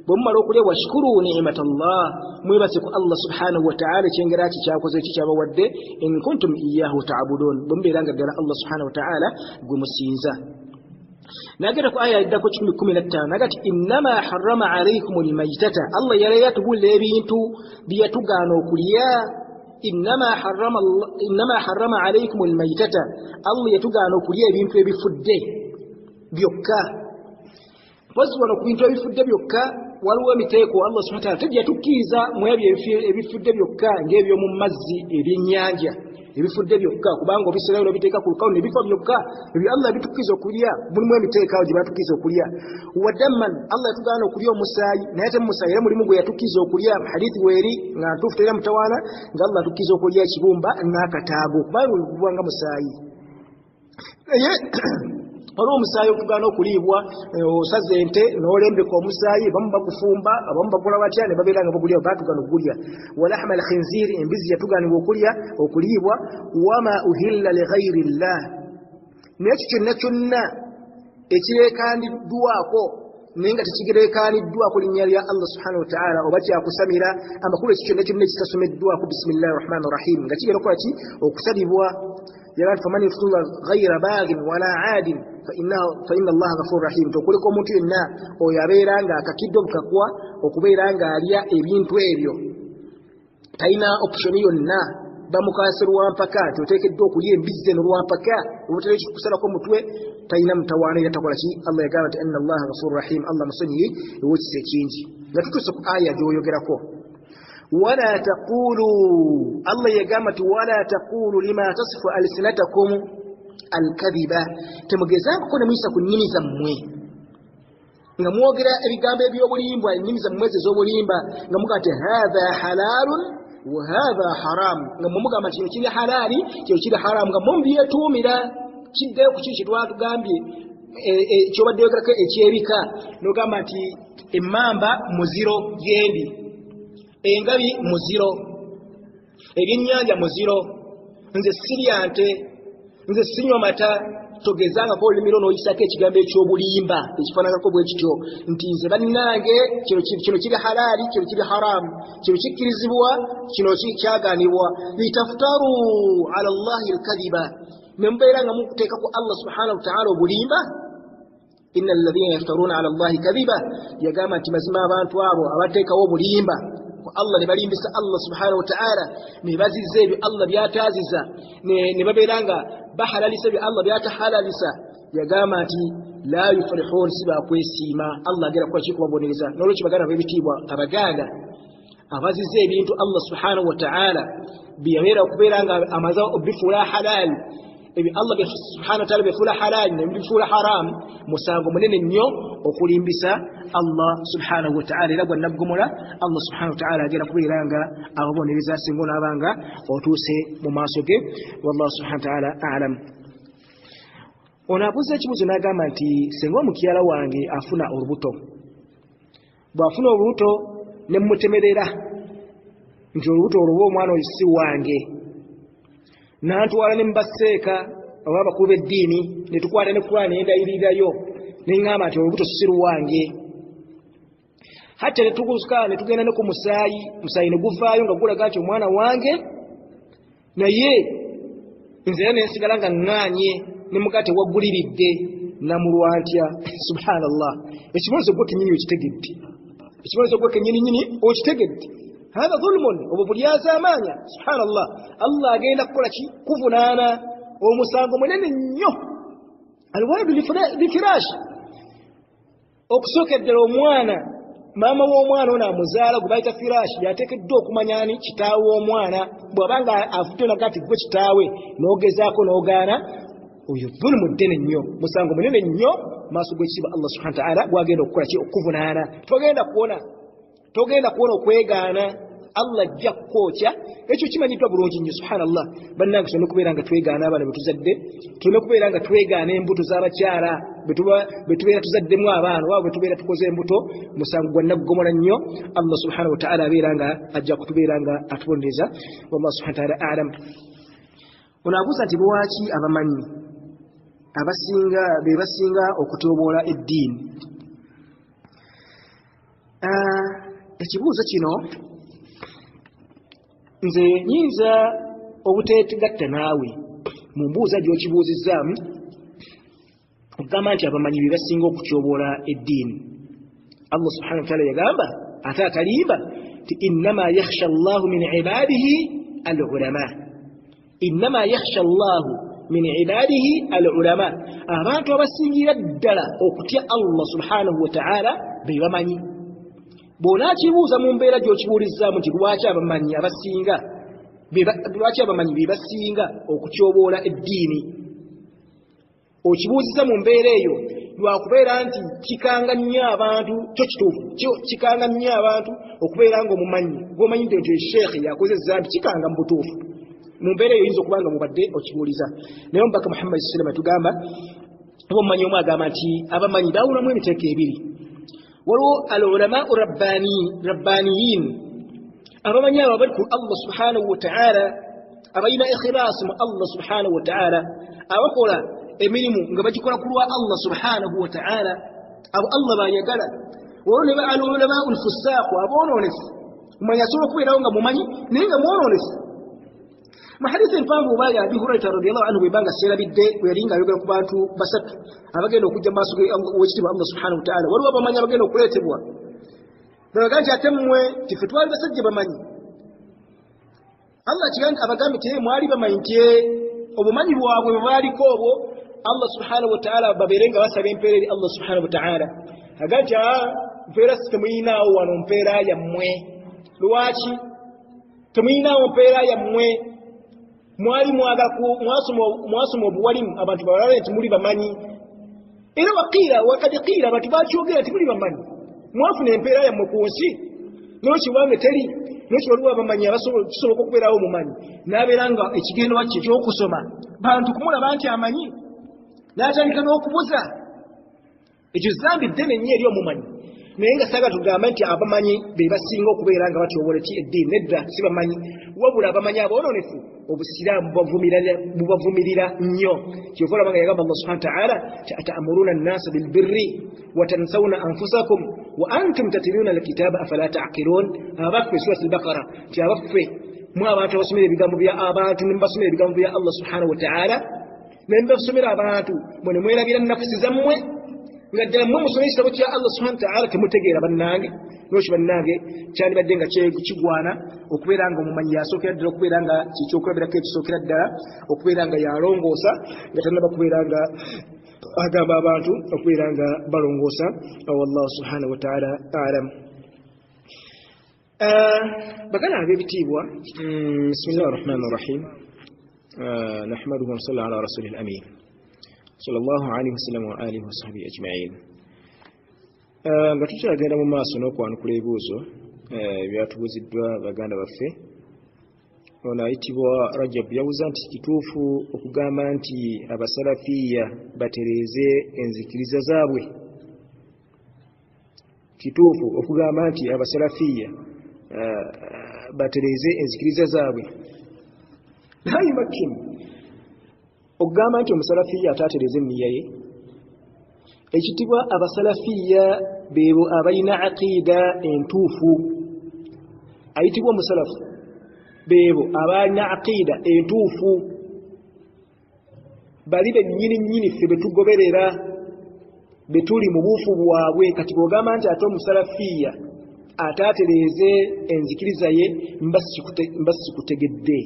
Speaker 2: bwemumala okulya washkuru ni'mata Allah mwebase ku Allah subhanahu wa ta'ala ekyengera ki kyakoze kikyabawadde in kuntum iyyahu ta'budun bwemubeeranga ddala Allah subhanahu wa ta'ala gwe musinza nagera ku aya eddako 15 nagati innama harrama alaykumul maytata Allah yali yatubulira ebintu byatugaana okulya innama harrama alaykumul maytata Allah yatugaana okulya ebintu ebifudde byokka pozi wano ku bintu ebifudde byokka waliwo emiteeko Allah subhanahu wa ta'ala tejjatukkiriza mu ebyo ebifudde byokka ng'ebyo mu mazzi ebyennyanja ebifudde byokka kubanga obiserayo n'obiteeka ku lukalu ne bifa byokka ebyo Allah bitukkiriza okulya mulimu emiteeko gye batukkiriza okulya wadamman Allah yatugaana okulya omusaayi naye ate mumusaayi era mulimu gwe yatukkiriza okulya hadithi weeri nga ntuufu tera mutawaana nga Allah atukkiriza okulya ekibumba n'akataago kubanga bwanga musaayi naye waliwo omusaayi okugaana okuliibwa osaze ente n'olembeka omusaayi abamu bagufumba abamu bakola batya ne babeera nga bagulya baatugaana okugulya walahma alkhinziiri embizi yatugaanibwa okuliibwa wama uhilla lighairi llah naye ekyo kyonna kyonna ekireekandiddwako naye nga tekireekaniddwako linnya lya Allah subhanahu wa ta'ala oba kyakusamira amakulu ekyo kyonna kyonna ekitasomeddwako bisimillahi rahmani rahim nga kigenda okukola ki okusalibwa yala faman yafutula ghayra baghin wala aadin fa inna allaha ghafurur rahim tokuleko omuntu yenna oyo abeera nga akakidde obukakwa okubeera nga alya ebintu ebyo talina option yonna bamukase lwampaka toteekeddwa okulya embizze nolwampaka obutera ekikusalako mutwe talina mutawaana era takola ki Allah yagamba nti inna allaha ghafurur rahim Allah musonyiyi ewekisa ekingi nga tutuuse ku aya gyoyogerako wala taqulu Allah yagamba nti wala taqulu lima tasifu alsinatakum alkadhiba temugezangako ne muyisa ku nnimi zammwe nga mwogera ebigambo ebyobulimba ennimi zammwe ez'obulimba nga muga nti hadha halalun wa hadha haram nga mumugamba kino kiri halali kino kiri haram nga mubyetuumira kiddeyo ku kiri kyetwatugambye kyobadde yogerako ekyebika nogamba nti emmamba muziro gendi engabi muziro ebyennyanja muziro nze sirya nte nze sinywa mata togezangako olulimi lwo n'oyisako ekigambo ekyobulimba ekifaananako bwe kityo nti nze bannange kino kiri halaali kino kiri haramu kino kikkirizibwa kino kyaganibwa litaftaru ala allahi alkadhiba ne mubeera nga mukuteekako Allah subhanahu wa ta'ala obulimba inna alladhina yaftaruna ala allahi kadhiba yagamba nti mazima abantu abo abateekawo obulimba Allah ne balimbisa Allah subhanahu wa ta'ala ne bazizza ebyo Allah byataaziza ne babeera nga bahalalisa ebyo Allah byatahalalisa yagamba nti la yuflihun siba kwesiima Allah agera kuba kikubabonereza n'olwekyo baganda b'ebitiibwa abaganda abazizza ebintu Allah subhanahu wa ta'ala byabeera okubeera nga amaze obifuula halal ebyo Allah subhanahu wa ta'ala bifuula halal ne bifuula haram musango munene nnyo okulimbisa Allah subhanahu wa ta'ala era gwannaggumula Allah subhanahu wa ta'ala agera kubeera nga ababonereza singa onaabanga otuuse mu maaso ge wallahu subhanahu wa ta'ala a'lam. Ono abuuza ekibuuzo n'agamba nti singa omukyala wange afuna olubuto bw'afuna olubuto ne mmutemerera nti olubuto olwo omwana oyo si wange n'antwala ne mbaseeka oba abakulu b'eddiini ne tukwata ne Qur'ani ne ndayirirayo ne ŋŋamba nti olubuto si lwange hatta ne tugusuka ne tugenda ne ku musaayi ne guvaayo nga gulaga nti omwana wange naye nze era ne nsigala nga ŋŋaanye ne mugaa tewagguliridde namulwa ntya subhanallah ekibonezo gwe kennyini okitegedde ekibonezo gwe kennyininyini okitegedde هذا ظلم وبلياز امانيا سبحان الله الله agenda kukola ki kuvunaana omusango munene nnyo alwaladu lifirash okusokeddera omwana maama w'omwana ono amuzaala gwe bayita firash yateekeddwa okumanyani kitaawe w'omwana bw'abanga afudde nagati gwe kitaawe n'ogezaako n'ogaana oyo dhulumu ddene nnyo musango munene nnyo maaso g'ekitiibwa Allah subhanahu wa ta'ala gwagenda okukola ki okuvunaana togenda kuona okwegaana Allah ajja kukookya ekyo kimanyiddwa bulungi nnyo subhanallah bannange tulina okubeera nga twegaana abaana be tuzadde tulina okubeera nga twegaana embuto z'abakyala be tubeera tuzaddemu abaana oba be tubeera tukoze embuto musango gwannaggomola nnyo Allah subhanahu wa ta'ala abeera nga ajja kutubeera nga atubonereza wallahu subhanahu wa ta'ala a'lam. Ono abuuza nti lwaki abamanyi be basinga okutyoboola eddiini. Ekibuuzo kino nze nyinza obuteegatta naawe mu mbuuza gy'okibuuzizzaamu okugamba nti abamanyi be basinga okutyoboola eddiini. Allah subhanahu wa ta'ala yagamba ate akalimba ti innama yakhsha Allahu min ibadihi al-ulama. Innama yakhsha Allahu min ibadihi al-ulama. Abantu abasingira ddala okutya Allah subhanahu wa ta'ala be bamanyi. Bw'onaakibuuza mu mbeera gy'okibuulizzaamu nti lwaki abamanyi be basinga okutyoboola eddiini, okibuuzizza mu mbeera eyo lwakubeera nti kikanga nnyo abantu kyo kituufu kikanga nnyo abantu okubeera ng'omumanyi gw'omanyi nti sheekhe yakozezza nti kikanga mu butuufu mu mbeera eyo oyinza okuba nga mubadde okibuuliza. naye omubaka Muhammad sallallahu alaihi wasallam tugamba oba omumanyi omu agamba nti abamanyi baawulamu emiteeko ebiri. waliwo al-ulamau rabbaniyin abamanyi abo bali ku Allah subhanahu wa ta'ala abalina ikhlasi mu Allah subhanahu wa ta'ala abakola emirimu nga bagikola ku lwa Allah subhanahu wa ta'ala abo Allah bayagala. waliwo ne al-ulamau al-fusaq aboononefu omumanyi asobola okubeerawo nga mumanyi naye nga mwononefu. mahadisi empanvu oba ya Abi Hurairah radhiyallahu anhu bwebanga serabidde bweyalinga ayogera ku bantu basatu abagenda okujja maaso w'ekitiibwa Allah subhanahu wa ta'ala waliwo abamanyi abagenda okuleetebwa babaga nti ate mmwe tife twali basajja bamanyi Allah abagambye nti mwali bamanyi nti obumanyi bwabwe bwe baaliko obwo Allah subhanahu wa ta'ala babeerenga basaba empeera eri Allah subhanahu wa ta'ala aga nti mpeera temuyinaawo wano mpeera yammwe lwaki temuyinaawo mpeera yammwe mwali mwasoma obuwalimu abantu bawalabe nti muli bamanyi era wakati qiila abantu bakyogera nti muli bamanyi mwafuna empeera yammwe ku nsi n'okiwange teri n'okiwaliwo abamanyi kisoboka okubeerawo omumanyi n'abeera nga ekigendwa kye ekyokusoma bantu kumulaba nti amanyi n'atandika n'okubuza ekyo zambi ddene nnyo eri omumanyi naye nga saaga tugamba nti abamanyi be basinga okubeera nga batyobola eki eddiini nedda si bamanyi wabula abamanyi aboononefu obusiraamu bubavumirira nnyo kyova olaba nga yagamba Allah subhanahu wa ta'ala ata'muruna an-nasa bil-birri wa tansawna anfusakum wa antum tatluna al-kitaba afala ta'qilun abaffe surat al-baqara ti abaffe mu abantu abasomera ebigambo bya abantu ne mbasomera ebigambo bya Allah subhanahu wa ta'ala ne mbasomera abantu mwe ne mwerabira nafsi zammwe nga ddala mmwe musoma ekitabo kya Allah subhanahu wa ta'ala temutegeera bannange n'oki bannange kyandibadde nga kigwana okubeera nga omumanyi yasookera ddala okubeera nga kyekyokulabirako ekisookera ddala okubeera nga yalongoosa nga tanaba kubeera nga agamba abantu okubeera nga balongoosa wallahu subhanahu wa ta'ala alam bagana ab'ebitiibwa bismillahir rahmanir rahim nahmaduhu wa nusalli ala rasulil amin sallallahu alaihi wasallam wa alihi wa sahbihi ajma'in nga tukyagenda mu maaso n'okwanukula ebibuuzo byatubuuziddwa baganda baffe ono ayitibwa Rajab yabuuza nti kituufu okugamba nti abasalafiya batereeze enzikiriza zaabwe kituufu okugamba nti abasalafiya batereeze enzikiriza zaabwe naye makimu okugamba nti omusalafiya ataatereza enniya ye ekitibwa abasalafiya beebo abalina aqiida entuufu ayitibwa omusalafu beebo abalina aqiida entuufu bali bennyini nnyini ffe betugoberera betuli mu buufu bwabwe kati bw'ogamba nti ate omusalafiya ataatereze enzikiriza ye mba sikutegedde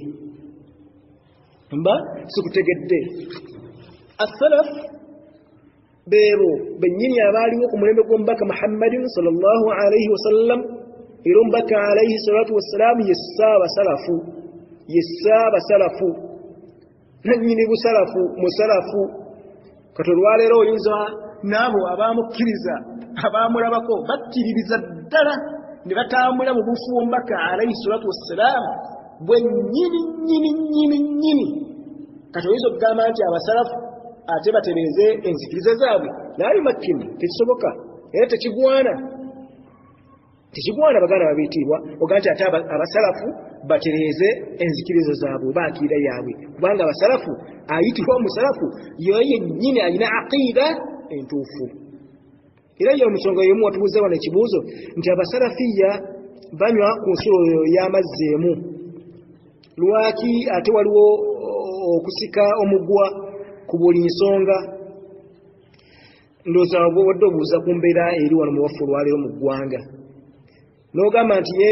Speaker 2: sikutegedde as-salaf beebo bennyini abaaliwo ku mulembe gw'omubaka Muhammadin sallallahu alaihi wasallam era omubaka alaihi salatu wassalamu yessaaba salafu nannyini busalafu musalafu kati olwaleero oyinza n'abo abaamukkiriza abaamulabako bakkiririza ddala ne batambula mu buufu bw'omubaka alaihi salatu wassalamu bwennyini kati oyinza okugamba nti abasalafu ate batereeze enzikiriza zaabwe naali makkini tekisoboka era tekigwana baganda babiyitiibwa ogaa nti ate abasalafu batereeze enzikiriza zaabwe oba akiida yaabwe kubanga abasalafu ayitibwa omusalafu yoyo yennyini alina aqiida entuufu era yo omusonga yemu watubuuza wano ekibuuzo nti abasalafiya banywa ku nsulo y'amazzi emu lwaki ate waliwo okusika omugwa ku buli nsonga ndowooza wadde obuuza ku mbeera eri wano mu waffe olwaleero mu ggwanga n'ogamba nti ye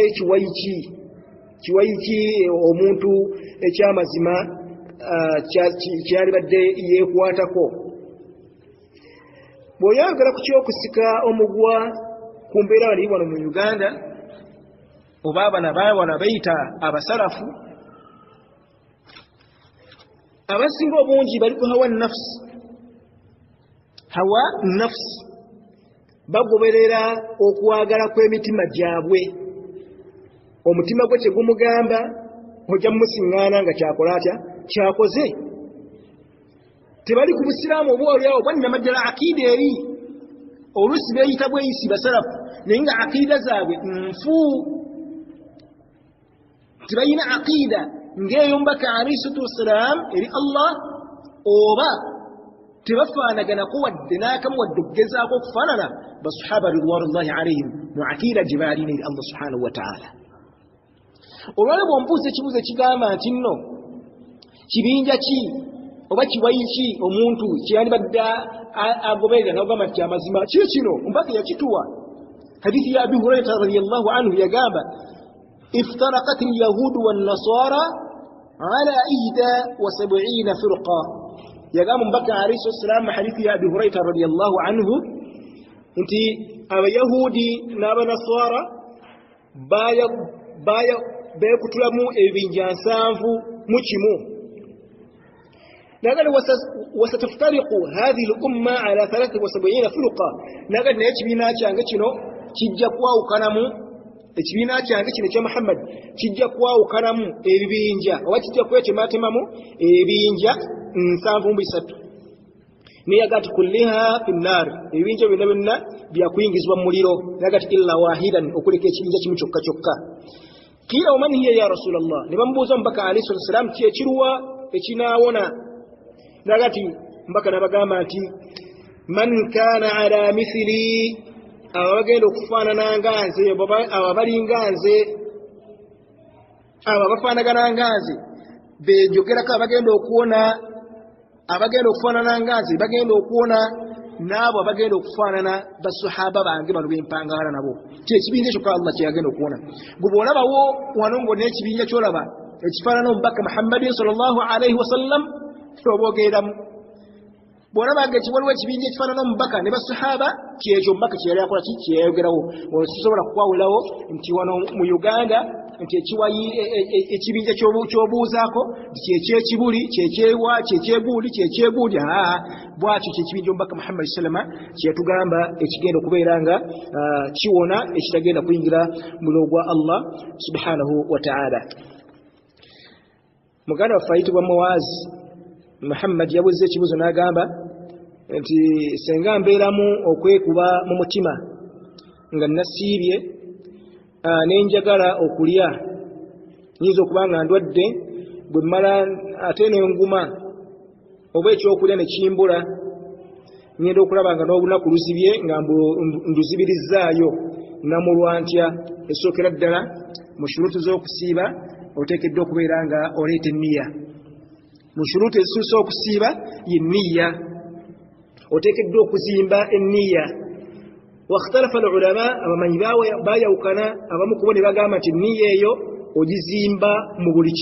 Speaker 2: kiwayi ki omuntu ekyamazima kyalibadde yeekwatako bw'oyagala ku kyokusika omugwa ku mbeera wano eri wano mu Uganda oba abana bayita abasalafu abasinga obungi bali ku hawa nafsi bagoberera okwagala kw'emitima gyabwe omutima gwe kyegumugamba ojja mumusiŋŋaana nga kyakola atya kyakoze tebali ku busiraamu obaolyawo bwannamaddala akiida eri oluusi beeyita bweyisi basalafu naye nga akiida zaabwe nfu tebalina aqiida ng'ey'omubaka alayhi salatu wassalaam eri Allah oba tebafaanaganako wadde n'akamu wadde okugezaako okufaanana basahaba ridwanullahi alayhim mu aqiida gye baalina eri Allah subhanahu wa ta'ala olwale bw'ombuuza ekibuuzo ekigamba nti nno kibinja ki oba kiwayi ki omuntu kyeyandibadde agoberera n'ogamba nti amazima kino omubaka yakituwa. hadithi ya Abi Hurairah radhiyallahu anhu yagamba افترقت اليهود والنصارى على 71 فرقة. يقام مبكى عليه الصلاة والسلام حديث يا أبي هريرة رضي الله عنه انت أبا يهودي نابا نصارى بايا بيكتلمو ابن جانسانفو مجمو. نقول وستفترق هذه الأمة على 73 فرقة. نقول نيجبنا چانگچنو kijjakwa ukanamu ekibiina kyange kino kya Muhammad kijja kwawukanamu ebibinja oba kijja kwetematemamu ebibinja 73 niyagati kulliha fi nnar ebibinja byonna byakuyingizibwa mu muliro nagati illa wahidan okuleka ekibinja kimu kyokka kyokka. Kila man hiya ya Rasulullah ne bamubuuza Mubaka alayhi salatu wassalam kyekiruwa ekinaawona nagati Mubaka nabagamba nti man kana ala mithli abagenda okufaanana nga nze ababalinga nze abafaanagana nga nze bejogerako abagenda okufaanana nga nze bagenda okuwona n'abo abagenda okufaanana basahaba bange bano bempangala nabo kyekibinja ekyo Allah kyeyagenda okuwona. Gwe bw'olabawo wano ng'olina ekibinja ky'olaba ekifaanana omubaka Muhammadin sallallahu alaihi wasallam oba ogendamu. Bw'olabanga waliwo ekibinja ekifaanana omubaka ne basahaba kyekyo omubaka kye yali akola kyeyayogerawo. Sisobola kukwawulawo nti wano mu Uganda nti ekiwayi ekibinja ky'obuuzaako kyekyekibuli kyekyewa kyekyeguuli kyekyeguuli bwakyo kyekibinja omubaka Muhammad sallama kyeyatugamba ekigenda okubeera nga kiwona ekitagenda kuyingira muliro gwa Allah subhanahu wa ta'ala. Muganda waffe ayitibwa Muwazi Muhammad yabuze ekibuzo n'agamba nti senga mbeeramu okwekuba mu mutima nga nasiibye nenjagala okulya nyinza okuba nga ndwadde bwe mmala ate n'enguma oba ekyokulya ne kimbula ngenda okulaba nga n'olunaku luzibye nga nduzibirizzaayo namulwa ntya. Esookera ddala mu shuruutu z'okusiiba oteekeddwa okubeera nga oleeta enniya. Mu shuruutu ezisuuse okusiiba ye nniya oteekeddwa okuzimba enniya. Wakhtalafa al-ulama abamanyi baayawukana abamu kubo ne bagamba nti enniya eyo ogizimba mu buli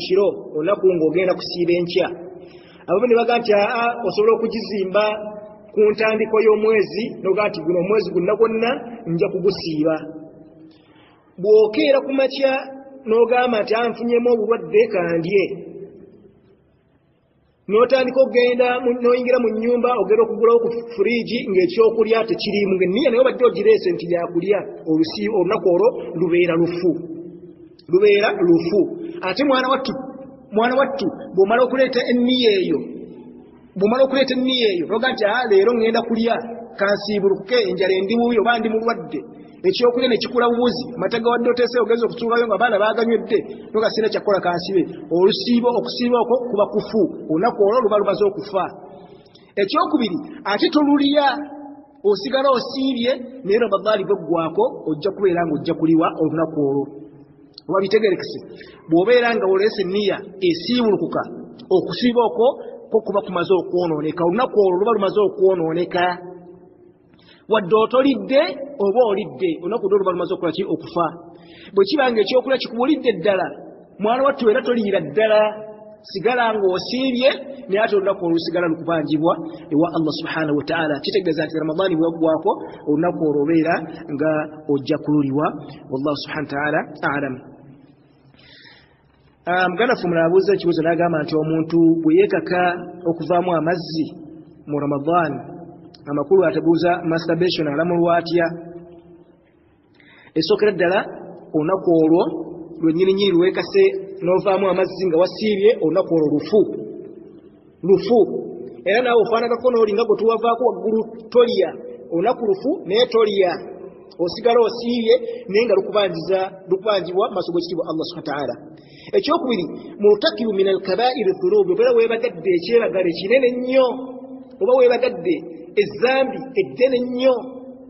Speaker 2: kiro olunaku ng'ogenda kusiiba enkya. Abamu ne bagamba nti osobola okugizimba ku ntandiko y'omwezi nogaa nti guno omwezi gwonna gwonna nja kugusiiba. Bw'okeera ku makya n'ogamba nti anfunyemu obulwadde kandye n'otandika okugenda n'oyingira mu nnyumba ogenda okugulawo ku furiigi ng'ekyokulya tekirimu ng'enniya naye obadde ogireese nti yakulya olunaku olwo lubeera lufu. Ate mwana wattu bw'omala okuleeta enniya eyo noga nti leero ŋŋenda kulya kansiibulukuke enjala endiwuyo oba ndi mulwadde ekyokulya ne kikula bubuzi amata wadde oteese ogenza okutuulayo nga abaana baaganywedde noga sina kyakola kansibe okusiiba okwo kuba kufu olunaku olwo luba lumaze okufa. Ekyokubiri ate tolulya osigala osiibye naye Ramadhaani bweggwako ojja kubeera nga ojja kuliwa olunaku olwo. Oba bitegerekese bw'obeera nga oleese enniya esiibulukuka okusiiba okwo kuba kumaze okwonooneka olunaku olwo luba lumaze okwonooneka. Wadde otolidde oba olidde olunaku olwo luba lumaze okukola ki okufa. Bwe kibanga ekyokulya kikubulidde ddala mwana wattu era toliira ddala sigala ng'osiibye naye ate olunaku olusigala lukubanjibwa ewa Allah subhanahu wa ta'ala. Kitegeeza nti Ramadhaani bweggwako olunaku olwo obeera nga ojja kululiwa. Wallahu subhanahu wa ta'ala a'lam. Muganda ffe mulaabuuza ekibuzo n'agamba nti omuntu bwe yeekaka okuvaamu amazzi mu Ramadhaani amakulu atebuuza masturbation alamulwa atya. Esookera ddala olunaku olwo lwennyininyini lwekase n'ovaamu amazzi nga wasiibye olunaku olwo lufu era naawe ofaanagako n'olinga gwe tuwavaako waggulu tolya olunaku lufu naye tolya osigala osiibye naye nga lukubanjibwa maaso g'ekitiibwa Allah subhanahu wa ta'ala. Ekyokubiri murtakibu min al-kaba'iri dhunubi obeera weebagadde ekyebagala ekinene ennyo oba weebagadde ezzambi eddene ennyo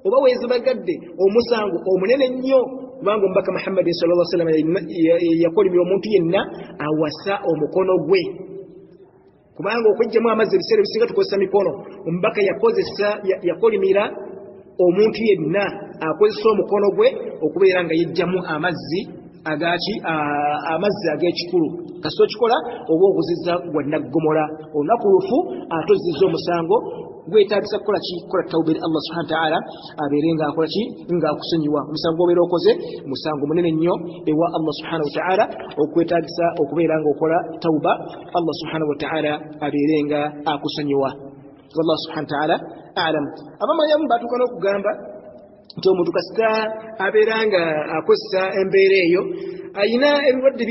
Speaker 2: oba weebagadde omusango omunene ennyo kubanga omubaka Muhammad sallallahu alaihi wasallam yakolimira omuntu yenna awasa omukono gwe kubanga okujjamu amazzi ebiseera ebisinga tukozesa mikono omubaka yakolimira omuntu yenna akozesa omukono gwe okubeera nga yejjamu amazzi ag'ekikulu kasito kikola oba okuziza gwanaggomola olunaku lufu atozizza omusango gwetaagisa kukola tawba eri Allah subhanahu wa ta'ala abeere nga akola ki nga akusonyiwa omusango obeera okoze musango munene nnyo ewa Allah subhanahu wa ta'ala okwetaagisa okubeera nga okola tawba Allah subhanahu wa ta'ala abeere nga akusonyiwa wallahu subhanahu wa ta'ala a'lam abamanyamu batuuka n'okugamba nti omuntu kasita abeera nga akozesa embeera eyo ayina ebirwadde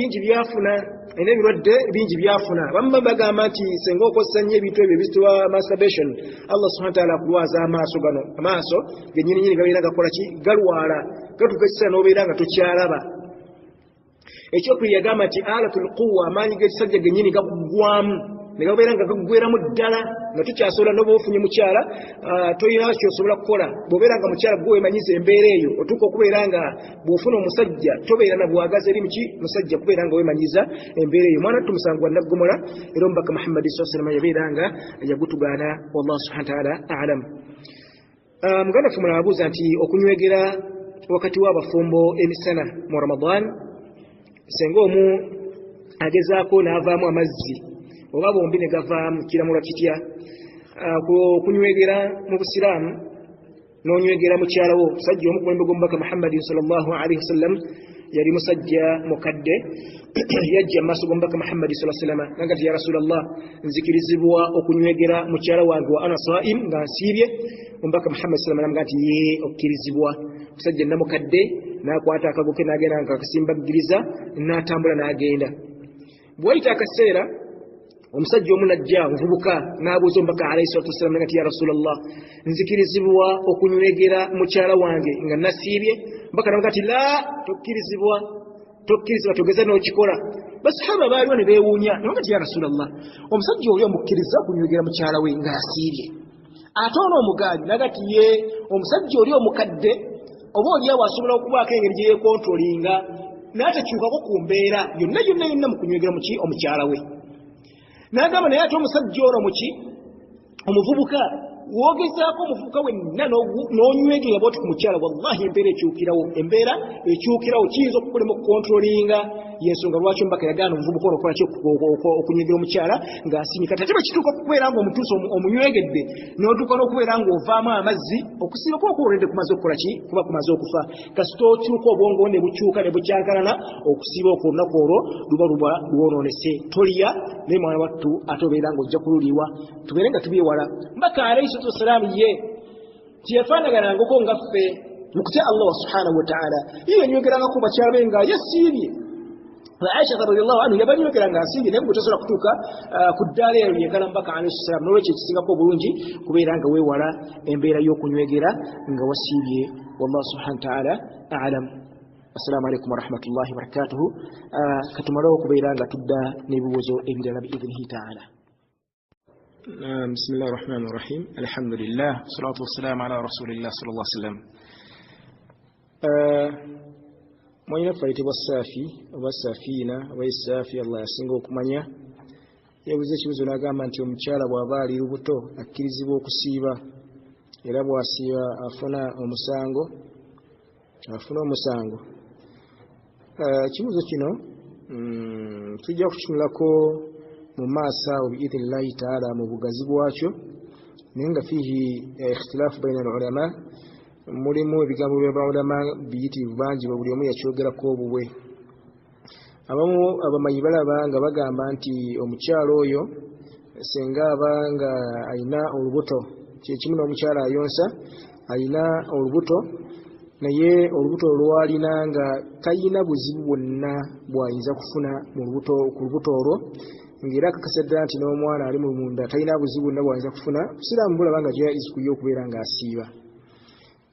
Speaker 2: bingi byafuna bamma bagamba nti senga okozesa nnyo ebintu ebyo ebiyitibwa masturbation Allah subhanahu wa ta'ala akulwaza amaaso gennyininyini gabeera gakola ki galwala gatuuka ekiseera n'obeera nga tokyalaba ekyokubiri yagamba nti alatul quwa amaanyi g'ekisajja gennyini gakuggwamu negabeera nga gaggweramu ddala nga tukyasobola n'oba ofunye mukyala tolina kyosobola kukola bw'obeera nga mukyala gwe weemanyiza embeera eyo otuuka okubeera nga bw'ofuna omusajja tobeera na bwagaza eri muki musajja kubeera nga weemanyiza embeera eyo mwana tumusango wa naggomola era omubaka Muhammad sallallahu alaihi wasallam yabeera nga yagutugaana wallahu subhanahu wa ta'ala a'lam muganda ffe mulaabuuza nti okunywegera wakati w'abafumbo emisana mu Ramadan senga omu agezaako n'avaamu amazzi oba bombi ne gavaamu kiramula kitya okunywegera mu busiraamu n'onywegera mukyalawo musajja omukulembeze gw'omubaka Muhammad sallallahu alaihi wasallam yali musajja mukadde yajja mu maaso g'omubaka Muhammad sallallahu alaihi wasallam nagati ya Rasulallah nzikirizibwa okunywegera mukyala wange wa ana saim nga nsiibye omubaka Muhammad sallallahu alaihi wasallam nagati ye okkirizibwa musajja namukadde n'akwata akago ke n'agenda nga akasimbagiriza n'atambula n'agenda bw'ayita akaseera omusajja omu najja nvubuka n'abuuza omubaka alayhi salatu wassalam nagati ya Rasulallah nzikirizibwa okunywegera mukyala wange nga nasiibye omubaka namugati la tokkirizibwa togeza n'okikola basahaba baaliwo ne beewuunya nagati ya Rasulallah omusajja oli omukkiriza okunywegera mukyala we nga yasiibye ate ono omugaanyi nagati ye omusajja oli omukadde oba oliawo asobola okubaako engeri gye yeekontrolinga n'atakyukako ku mbeera yonna mu kunywegera muki omukyala we n'agamba naye ate omusajja ono muki omuvubuka woogezaako omuvubuka wenna n'onywegera bwoti ku mukyala wallahi embeera ekyukirawo kiyinza okukulema okukontrolinga yensonga lwaki omubaka yagaana omuvubuka ono okolaki okunywegera omukyala ng'asinyika ate bakituuka okubeera nga omutuusa omunywegedde n'otuuka n'okubeera nga ovaamu amazzi okusiiba kuba kuwolredde kumaze okukola ki kuba kumaze okufa kasita okyuka obwongo ne bukyuka ne bukyankalana okusiiba okwo olunaku olwo luba lwonoonese tolya naye mwana wattu ate obeera nga ojja kululiwa tubeere nga tubyewala mbaka alayhi salatu wassalaamu ye tiyafaanaganangako nga ffe mukutya Allah subhanahu wa ta'ala ye yanywegerangako bakyala be nga yasiibye Aisha radhiyallahu anha yabanywegera nga asiibye naye bw'otasobola kutuuka ku ddaala eyo yenkana mbaka alayhi salatu wassalaamu n'olwekyo ekisingako obulungi kubeera nga weewala embeera y'okunywegera nga wasiibye wallahu subhanahu wa ta'ala a'lam. Assalamu alaikum warahmatullahi wabarakatuhu. Katumalawo okubeera nga tudda n'ebibuuzo ebirala biidhnihi ta'ala. Bismillahir rahmanir rahim. Alhamdulillah wassalatu wassalamu ala rasulillah sallallahu alaihi wasallam. Mwanyina fayitibwa Saafi oba Saafiina oba Saafi Allah yasinga okumanya yabuze ekibuzo n'agamba nti omukyala bw'aba ali lubuto akkirizibwa okusiiba era bw'asiiba afuna omusango. Ekibuzo kino tujja kukinulako mu maaso awo biidhnillahi ta'ala mu bugazi bwakyo naye nga fiihi ikhtilaafu baina al-ulama mulimu ebigambo by'abaulama biyitirivu bangi buli omu yakyogerako obubwe. Abamu abamanyi balaba nga bagamba nti omukyalo oyo senga aba nga ayina olubuto kyekimu n'omukyala ayonsa ayina olubuto naye olubuto olwalina nga tayina buzibu bwonna bwayinza kufuna ku lubuto olwo ng'era akakasa ddala nti n'omwana ali mu munda talina buzibu bwonna bwayinza kufuna busiraamu bulaba nga jaizi kuye okubeera ng'asiiba.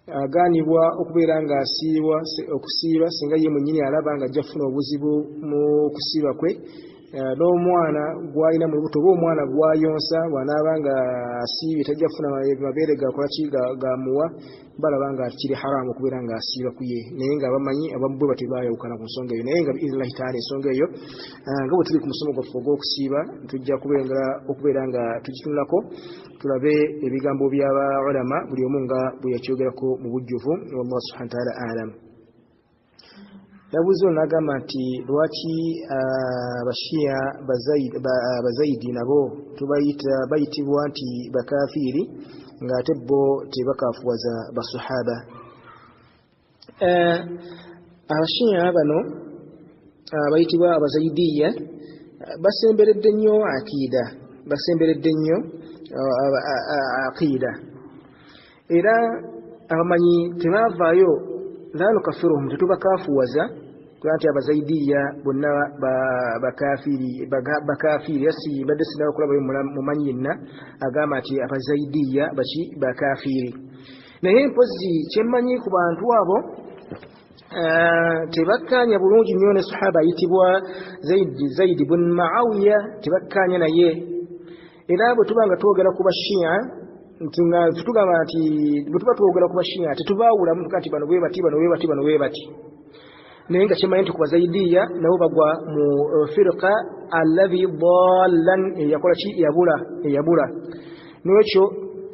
Speaker 2: Agaanibwa okubeera ng'asiiba okusiiba singa ye mwennyini alaba nga ajja kufuna obuzibu mu kusiiba kwe n'omwana gwalina mu lubuto oba omwana gwayonsa bw'anaaba nga asiibye tajja kufuna mabeere gakola ki gamuwa balaba nga kiri haramu okubeera nga asiiba ku ye naye nga abamanyi ababwe batebaayawukana ku nsonga eyo naye nga biidhnillahi taala ensonga eyo nga bwe tuli ku musomo gwaffe ogw'okusiiba tujja okubeera nga tugitunulako tulabe ebigambo by'aba ulama buli omu nga bwe yakyogerako mu bujjuvu wallahu subhanahu wa taala alam. Yabuzo nagamba nti lwaki abashiya bazayidi nabo bayitibwa nti bakafiiri ng'ate bo tebakafuwaza basahaba. Abashiya bano bayitibwa abazayidiya basemberedde nnyo aqiida era abamanyi tebavaayo la nukafiruhum tetubakafuwaza nti abazayidiya bonna bakafiiri yasi badde sinaba okulabayo mumanyi yenna agamba nti abazayidiya bakafiiri naye mpozi kyemmanyi ku bantu abo tebakkanya bulungi nnyo ne sahaba ayitibwa Zaidi bun Muawiya tebakkanya naye era bwe tuba nga twogera ku bashiya tugamba nti bwe tuba twogera ku bashiya tetubaawulamu nti bano bwe bati bano bwe bati bano bwe bati naye nga kyemmanyi nti ku bazayidiya nabo bagwa mu firqa alladhi dallan eyakola ki eyabula n'ekyo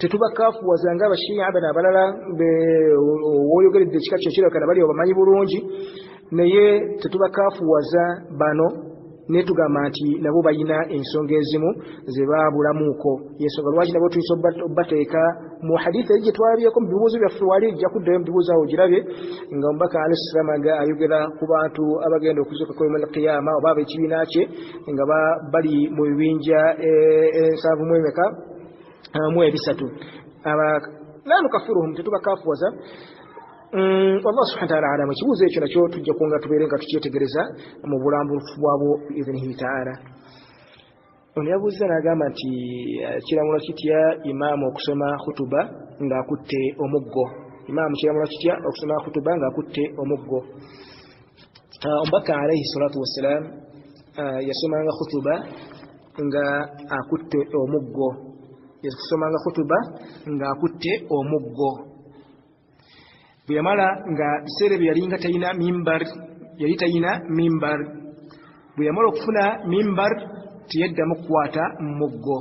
Speaker 2: tetubakafuwaza nga abashiya bano abalala woyogeredde ekika kyo kirekana bali bamanyi bulungi naye tetubakafuwaza bano naye tugamba nti nabo balina ensonga ezimu ze baabulamuuko yensonga lwaki nabo tuyinza obbateeka mu hadithi eri gye twalabyeko mu bibuuzo byaffe wali ejja kuddayo mu bibuuzo awo girabye nga omubaka alayhi salaam nga ayogera ku bantu abagenda okuzuuka ku yawmal qiyama oba ab'ekibiina kye nga bali mu bibinja 7 la nukafiruhum tetubakafuwaza. Allah subhanahu wa ta'ala alama kibuuzo ekyo nakyo tujja kuwonga tubeere nga tukyetegereza mu bulambufu bwabo biidhnihi ta'ala. Ono yabuuza n'agamba nti kiramula kitya imaamu okusoma khutuba ng'akutte omuggo. Imaamu kiramula kitya okusoma khutuba ng'akutte omuggo. Omubaka alayhi salatu wassalam yasomanga khutuba nga akutte omuggo. Yasomanga khutuba ng'akutte omuggo. Bwe yamala nga biseera bye yali nga talina mimbar bwe yamala okufuna mimbar teyaddamu kukwata muggo.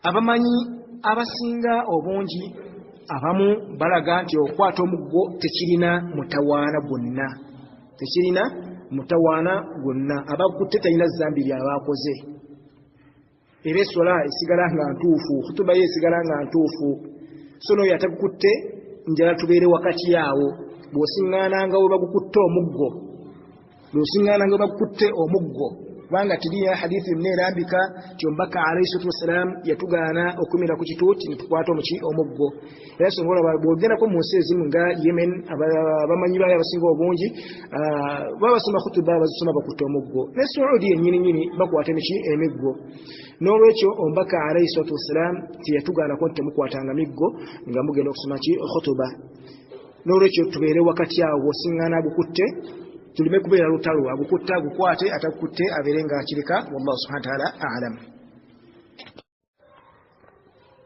Speaker 2: Abamanyi abasinga obungi abamu balaga nti okukwata omuggo tekirina mutawaana gwonna abakutte talina zambi lyabaakoze era esola esigala nga ntuufu khutuba ye esigala nga ntuufu so n'oyo atakukutte njala tubeere wakati yaawo bw'osiŋŋaananga we bagukutte omuggo kubanga tiriya hadithi yonna erambika nti omubaka alayhi salatu wassalaam yatugaana okumira ku kituuti ne tukwata omuggo era songa bw'ogendako mu nsi ezimu nga Yemen abamanyi baayo abasinga obungi baba basoma khutuba bazisoma bakutte omuggo ne Saudi yennyini bakwata emiggo n'olwekyo omubaka alayhi salatu wassalaam teyatugaanako nti temukwatanga miggo nga mugenda okusoma khutuba n'olwekyo tubeere wakati awo bw'osiŋŋaana agukutte tulime kubeera lutalo agukutta agukwate atakukutte abeere nga akireka wallahu subhanahu wa ta'ala a'lam.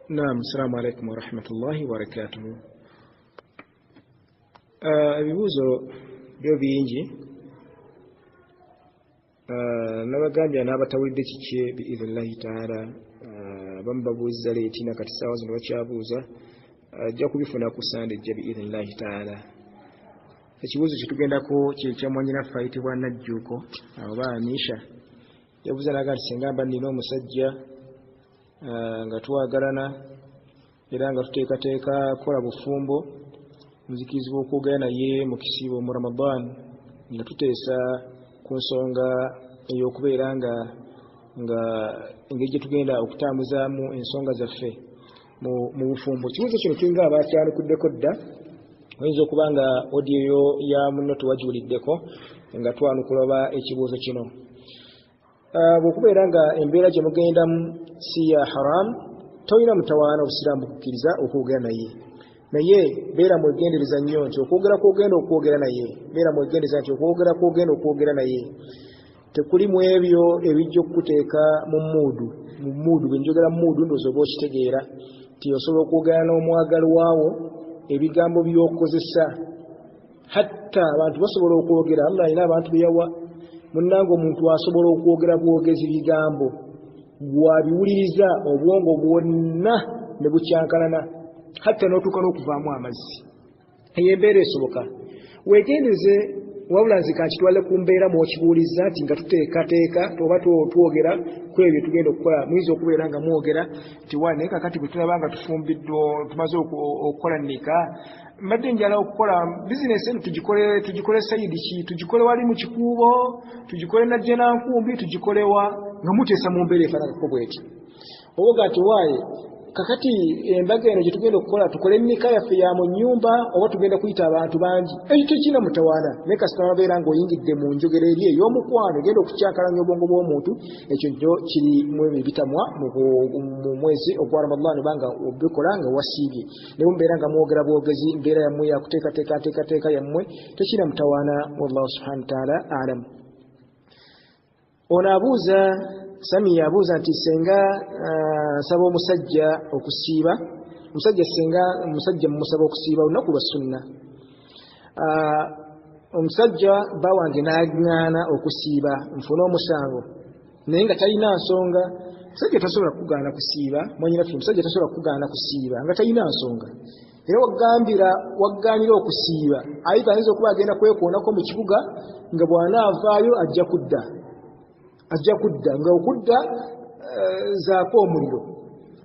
Speaker 2: Naam, assalamu alaikum wa rahmatullahi wa barakatuh. Ebibuuzo byo bingi n'abagambya n'abatawulidde kikye biidhnillahi ta'ala bamu babuuziza leeti nakati ssaawa zino bakyabuuza ajja kubifuna ku sande ejja biidhnillahi ta'ala. Ekibuuzo kyetugendako kyekya mwannyinaffe ayitibwa Najjuuko oba Anisha yabuuza naga nti singa mba nnina omusajja nga twagalana era nga tuteekateeka kukola bufumbo nzikirizibwa okwogera naye mu kisiibo mu Ramadan nga tuteesa ku nsonga ey'okubeera nga engeri gye tugenda okutambuzaamu ensonga zaffe mu bufumbo. Ekibuuzo kino kiringa abaakyanukuddeko dda oyinza okuba nga odiyo ya munno tewagiwuliddeko nga twanukulaba ekibuuzo kino. Bw'okubeera nga embeera gye mugendamu si ya haram tolina mutawaana obusiraamu bukukkiriza okwogera naye beera mwegendereza nnyo nti okwogera kwogenda okwogera naye beera mwegendereza nti okwogera kwogenda okwogera naye tekuli mu ebyo ebijja okuteeka mu muudu bwe njogera muudu ndozo oba okitegeera nti osobola okwogera n'omwagalwawo ebigambo by'okozesa hatta abantu basobola okwogera Allah alina abantu beyawa munnange omuntu asobola okwogera bwogezi bigambo bwabiwuliriza obwongo bwonna ne bukyankalana hatta n'otuuka n'okuvaamu amazzi eyo embeera esoboka weegendeze wabula nzika nkitwale ku mbeera mw'okibuuliza nti nga tuteekateeka oba twogera ku ebyo tugenda okukola muyinza okubeera nga mwogera nti wa naye kakati bwe tulaba nga tufumbiddwa tumaze okukola nika mbadde njala okukola bizinesi eno tugikole sayidi ki tugikole wali mu kikuubo tugikole najje nankumbi tugikolewa nga muteesa mu mbeera efaananako bweti owoga nti waaye kakati embaga eno gye tugenda okukola tukole nika yaffe ya mu nnyumba oba tugenda kuyita abantu bangi ekyo tekina mutawaana naye kasita wabeera ng'oyingidde mu njogera eri ey'omukwano egenda okukyankalanya obwongo bw'omuntu ekyo nyo kiri mu ebyo ebitamwa mu mwezi ogwa Ramadaan obanga obikola nga wasiibye ne mubeera nga mwogera bwogezi mbeera yammwe yakuteekateeka yammwe tekina mutawaana wallahu subhanahu wa ta'ala alam. Ono abuuza Sami abuuza nti senga nsaba omusajja okusiiba omusajja mumusaba okusiiba olunaku lwa sunna omusajja bawange n'aŋŋaana okusiiba nfuna omusango naye nga talina nsonga omusajja tasobola kugaana kusiiba mwanyinaffe omusajja tasobola kugaana kusiiba nga talina nsonga era waggaanira okusiiba ayita ayinza okuba agenda kwekoonako mu kibuga nga bw'anaavaayo ajja kudda nga okudda zaako omuliro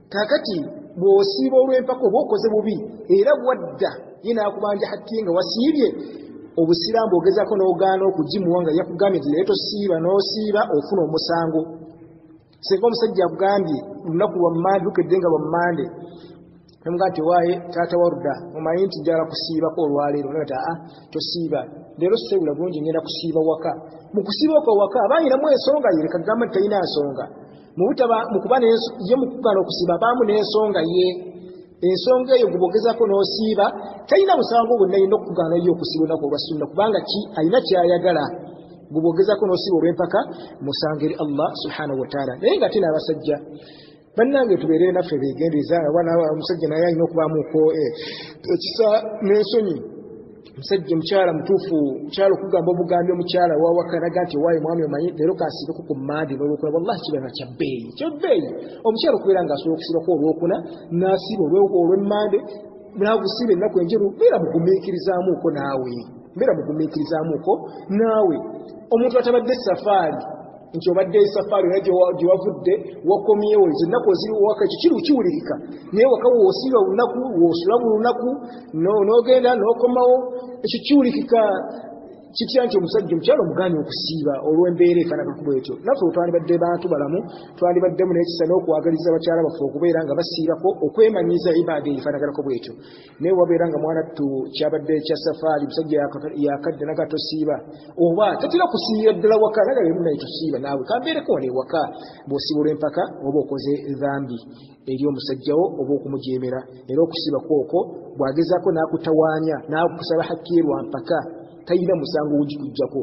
Speaker 2: kakati bw'osiiba olw'empaka oba okoze bubi era bwadda ye naakubanja hatti nga wasiibye obusiraamu ogezaako n'ogaana okugimuwa nga yakugambye nti naye tosiiba n'osiiba ofuna omusango singa omusajja akugambye olunaku lwa mmande lukedde nga lwa mmande namugaa nti waaye taata warudda omanyi nti njala kusiibako olwaleero nati tosiiba leero sibula bulungi ngenda kusiiba waka mu kusiiba okwo waka abaayinamu ensonga ye leka gamba nti talina nsonga mukuba ye mukugana okusiiba abaamu n'ensonga ye ensonga eyo gubogezako n'osiiba talina musango gwonna yina okukugana ye okusiiba olunaku olwa sunna kubanga alina kyayagala gubogezako n'osiiba olw'empaka musango eri Allah subhanahu wa ta'ala. Naye nga tina abasajja bannange tubeerere naffe beegendereza omusajja naye alina okubaamuko ekisa n'ensonyi omusajja mukyala mutuufu mukyala okugamba obugambi omukyala wawakanaga nti waaye mwami omanyi leero kansiibeko ku mmande n'olwokuna wallahi kibeera kyabbeeyi omukyala okubeera nga asobola okusiibako olwokuna n'asiiba olw'emmande n'agusiiba ennaku enjeru beera mugumiikirizaamuuko naawe omuntu atabadde safaari nti obadde safaari naye gye wavudde wakomyewo ezo ennaku oziri waka ekyo kiwulirika naye waka woosiiba olunaku woosula buli lunaku n'ogenda n'okomawo ekyo kiwulikika kitya nti omusajja omukyalo omuganye okusiiba olw'embeera efaananako bwetyo naffe twandibadde bantu balamu twandibaddemu n'ekisa n'okwagaliza bakyala baffe okubeera nga basiibako okwemanyiza ibaada efaanaganako bwetyo naye wabeera nga mwanattu kyabadde kya safaari musajja yakadde naga tosiiba oba tatera kusiibira ddala waka naga naye tosiiba naawe kambeereko wano ewaka bw'osiiba olw'empaka oba okoze dhambi eri omusajjawo oba okumujeemera era okusiibako okwo bwagezaako n'akutawaanya n'akusaba hakki ye lwa mpaka tayina musango ogikujjako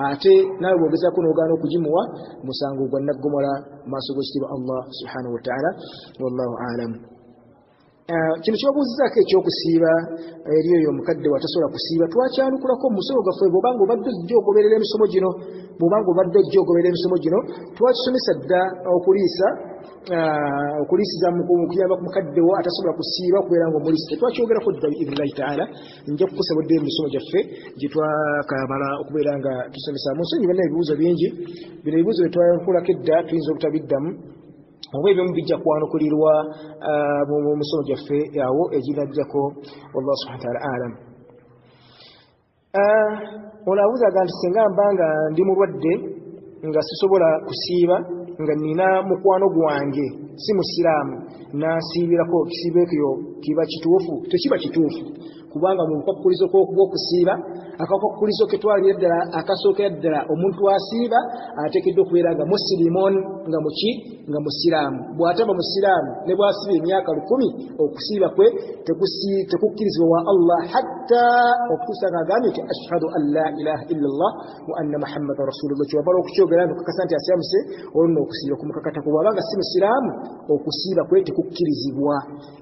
Speaker 2: ate naawe bwogezaako n'ogaana okugimuwa musango gwa naggomola mu maaso g'ekitiibwa Allah subhanahu wa ta'ala wallahu alam. Kino kyobuuzizaako ekyokusiiba eri oyo omukadde watasobola kusiiba twakyanukulako mu musomo gwaffe bw'obanga obadde ojja ogoberera emisomo gino twakisomesa dda okuliisiza mu kuyamba ku mukadde wo atasobola kusiiba okubeera ng'omuliisi tetwakyogerako dda biidhnillahi ta'ala nja kukusabudde mu misomo gyaffe gye twakamala okubeera nga tusomesa mu nsonyi banna ebibuuzo bingi bino ebibuuzo bye twankulako edda tuyinza obutabiddamu oba ebimu bijja kwanukulirwa mu misomo gyaffe awo eginajjako wallahu subhanahu wa ta'ala alam. Ono abuuzaga nti singa mbanga ndi mulwadde nga sisobola kusiiba nga nina mukwano gwange si musiraamu nansiibirako kisiibo ekyo kiba kituufu? Tekiba kituufu kubanga mu bukwakulizo bw'okusiiba akakulizo ketwali ddala akasookera ddala omuntu asiiba ateekeddwa okubeera nga muslimun nga muki nga musiraamu bw'ataba musiraamu ne bw'asiba emyaka 10 okusiiba kwe tekukkirizibwa wa Allah hatta okutuusa ng'agambye nti ashhadu an la ilaha illa Allah wa anna muhammadan rasulullah kyobala okukyogera nokakasa nti asiramuse olina okusiiba kumukakatako bw'abanga si musiraamu okusiiba kwe tekukkirizibwa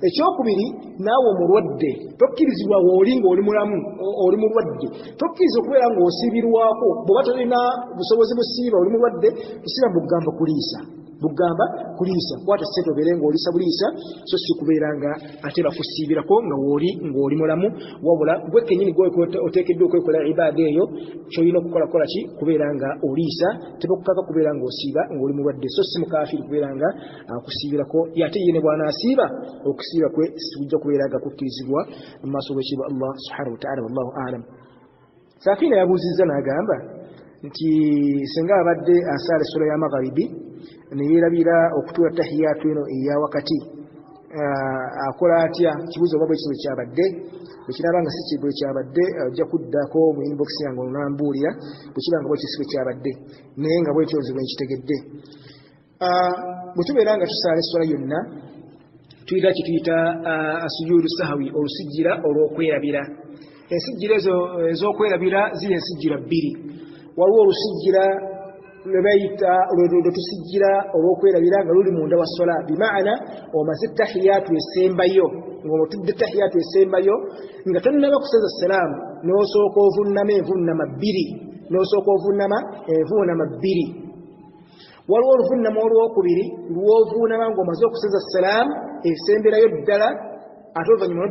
Speaker 2: ekyokubiri naawe omulwadde tokkirizibwa w'oli ng'oli mulamu oli mulwadde tokkiriza okubeera ng'osiibirwako bw'oba tolina busobozi busiiba oli mulwadde busiiba bugamba kuliisa kwata ssente obeere ng'oliisa buliisa so si kubeera nga ate bakusiibirako nga ng'oli mulamu wabula gwe kennyini gwe oteekeddwa okwekola ibaada eyo ky'olina okukola ki kubeera nga oliisa tebakukaka kubeera ng'osiiba ng'oli mulwadde so si mukaafiri kubeera nga akusiibirako ate yene bw'anaasiiba okusiiba kwe sikujja kubeera nga kukkirizibwa mu maaso g'ekitiibwa Allah subhanahu wa ta'ala wallahu a'lam. Safiina yabuuzizza n'agamba nti singa abadde asaala essula ya magharibi ne yeerabira okutuula tahiyatu eno eya wakati akola atya kibuuzo oba bwe kizo kyabadde bwe kiraba nga si kibwe kyabadde ajja kuddako mu inbox yange onambuulira bwe kiba nga bwe kisibe kyabadde naye nga bwekyo nze bwe nkitegedde. Bwe tubeera nga tusaala essula yonna tuyita kituyita sujuudu sahawi olusijjira olw'okwerabira. Ensijjira ez'okwerabira ziri ensijjira 2. Waliwo olusijjira lwe tusijjira olw'okwerabira nga luli munda wa sola bimaana omaze tahiyatu esembayo ng'otudde tahiyatu esembayo nga tonnaba kuseza salaamu n'osooka ovunnama envunnama 2 n'osooka ovunnama envunnama 2. Waliwo oluvunnama olwokubiri lw'ovuunama ng'omaze okuseza salaamu esemberayo ddala ate oluvannyuma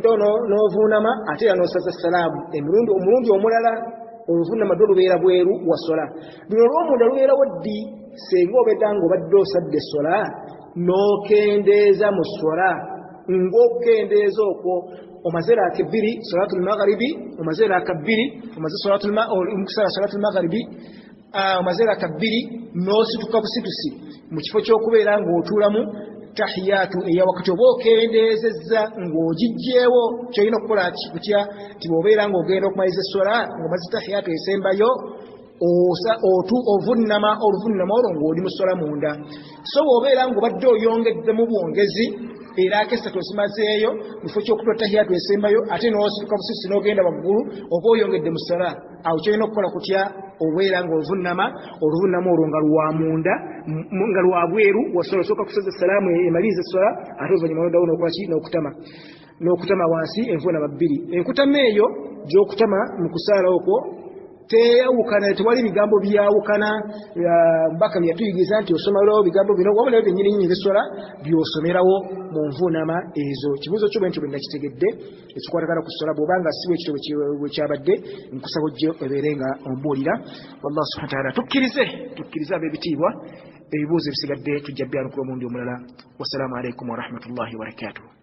Speaker 2: n'ovuunama ate era n'osaza salaamu omulundi omulala oluvunnama ddo lubeera bweru wa sola. Luno olw'omunda lubeerawo ddi senga obedda ng'obadde osadde sola n'okendeeza mu sola ng'okukendeeza okwo omaze raaka 2 salatul magharibi omaze raaka 2 omaze omukusala salatul magharibi omaze raaka 2 n'osituka busitusi mu kifo ky'okubeera ng'otuulamu tahiyatu eya wakati oba okendeezezza ng'ogijjeewo kyolina okukola kutya ti bw'obeera ng'ogenda okumaliriza essola ng'omaze tahiyatu esembayo ovunnama oluvunnama olwo ng'oli mu ssola munda. So bw'obeera ng'obadde oyongeddemu bwongezi era akesatu osimazeeyo mu kifo ky'okutuula tahiyatu esembayo ate n'osituka busisi n'ogenda waggulu oba oyongedde mu ssola awo kyolina okukola kutya obeera ng'oluvunnama olwo nga lwa munda nga lwa bweru wasola osooka kuseza salaamu emaliriza essola ate oluvannyuma n'oddawo n'okolaki n'okutama wansi envuunama 2. Enkutama eyo gy'okutama mu kusaala okwo teyawukana tewali bigambo byawukana mbaka byatuyigiriza nti osomerawo bigambo bino wabulayo byennyini b'essola by'osomerawo mu nvuunama ezo. Kibuuzo kyo bwe ntyo bwe nakitegedde ekikwatagana ku ssola bw'obanga si bwe kityo bwe kyabadde nkusaba ojje ebeere nga ombuulira. Wallahu subhanahu wa ta'ala tukkirize ab'ebitiibwa ebibuuzo ebisigadde tujja byanukula omundi omulala. Wassalamu alaikum wa rahmatullahi wa barakatuh.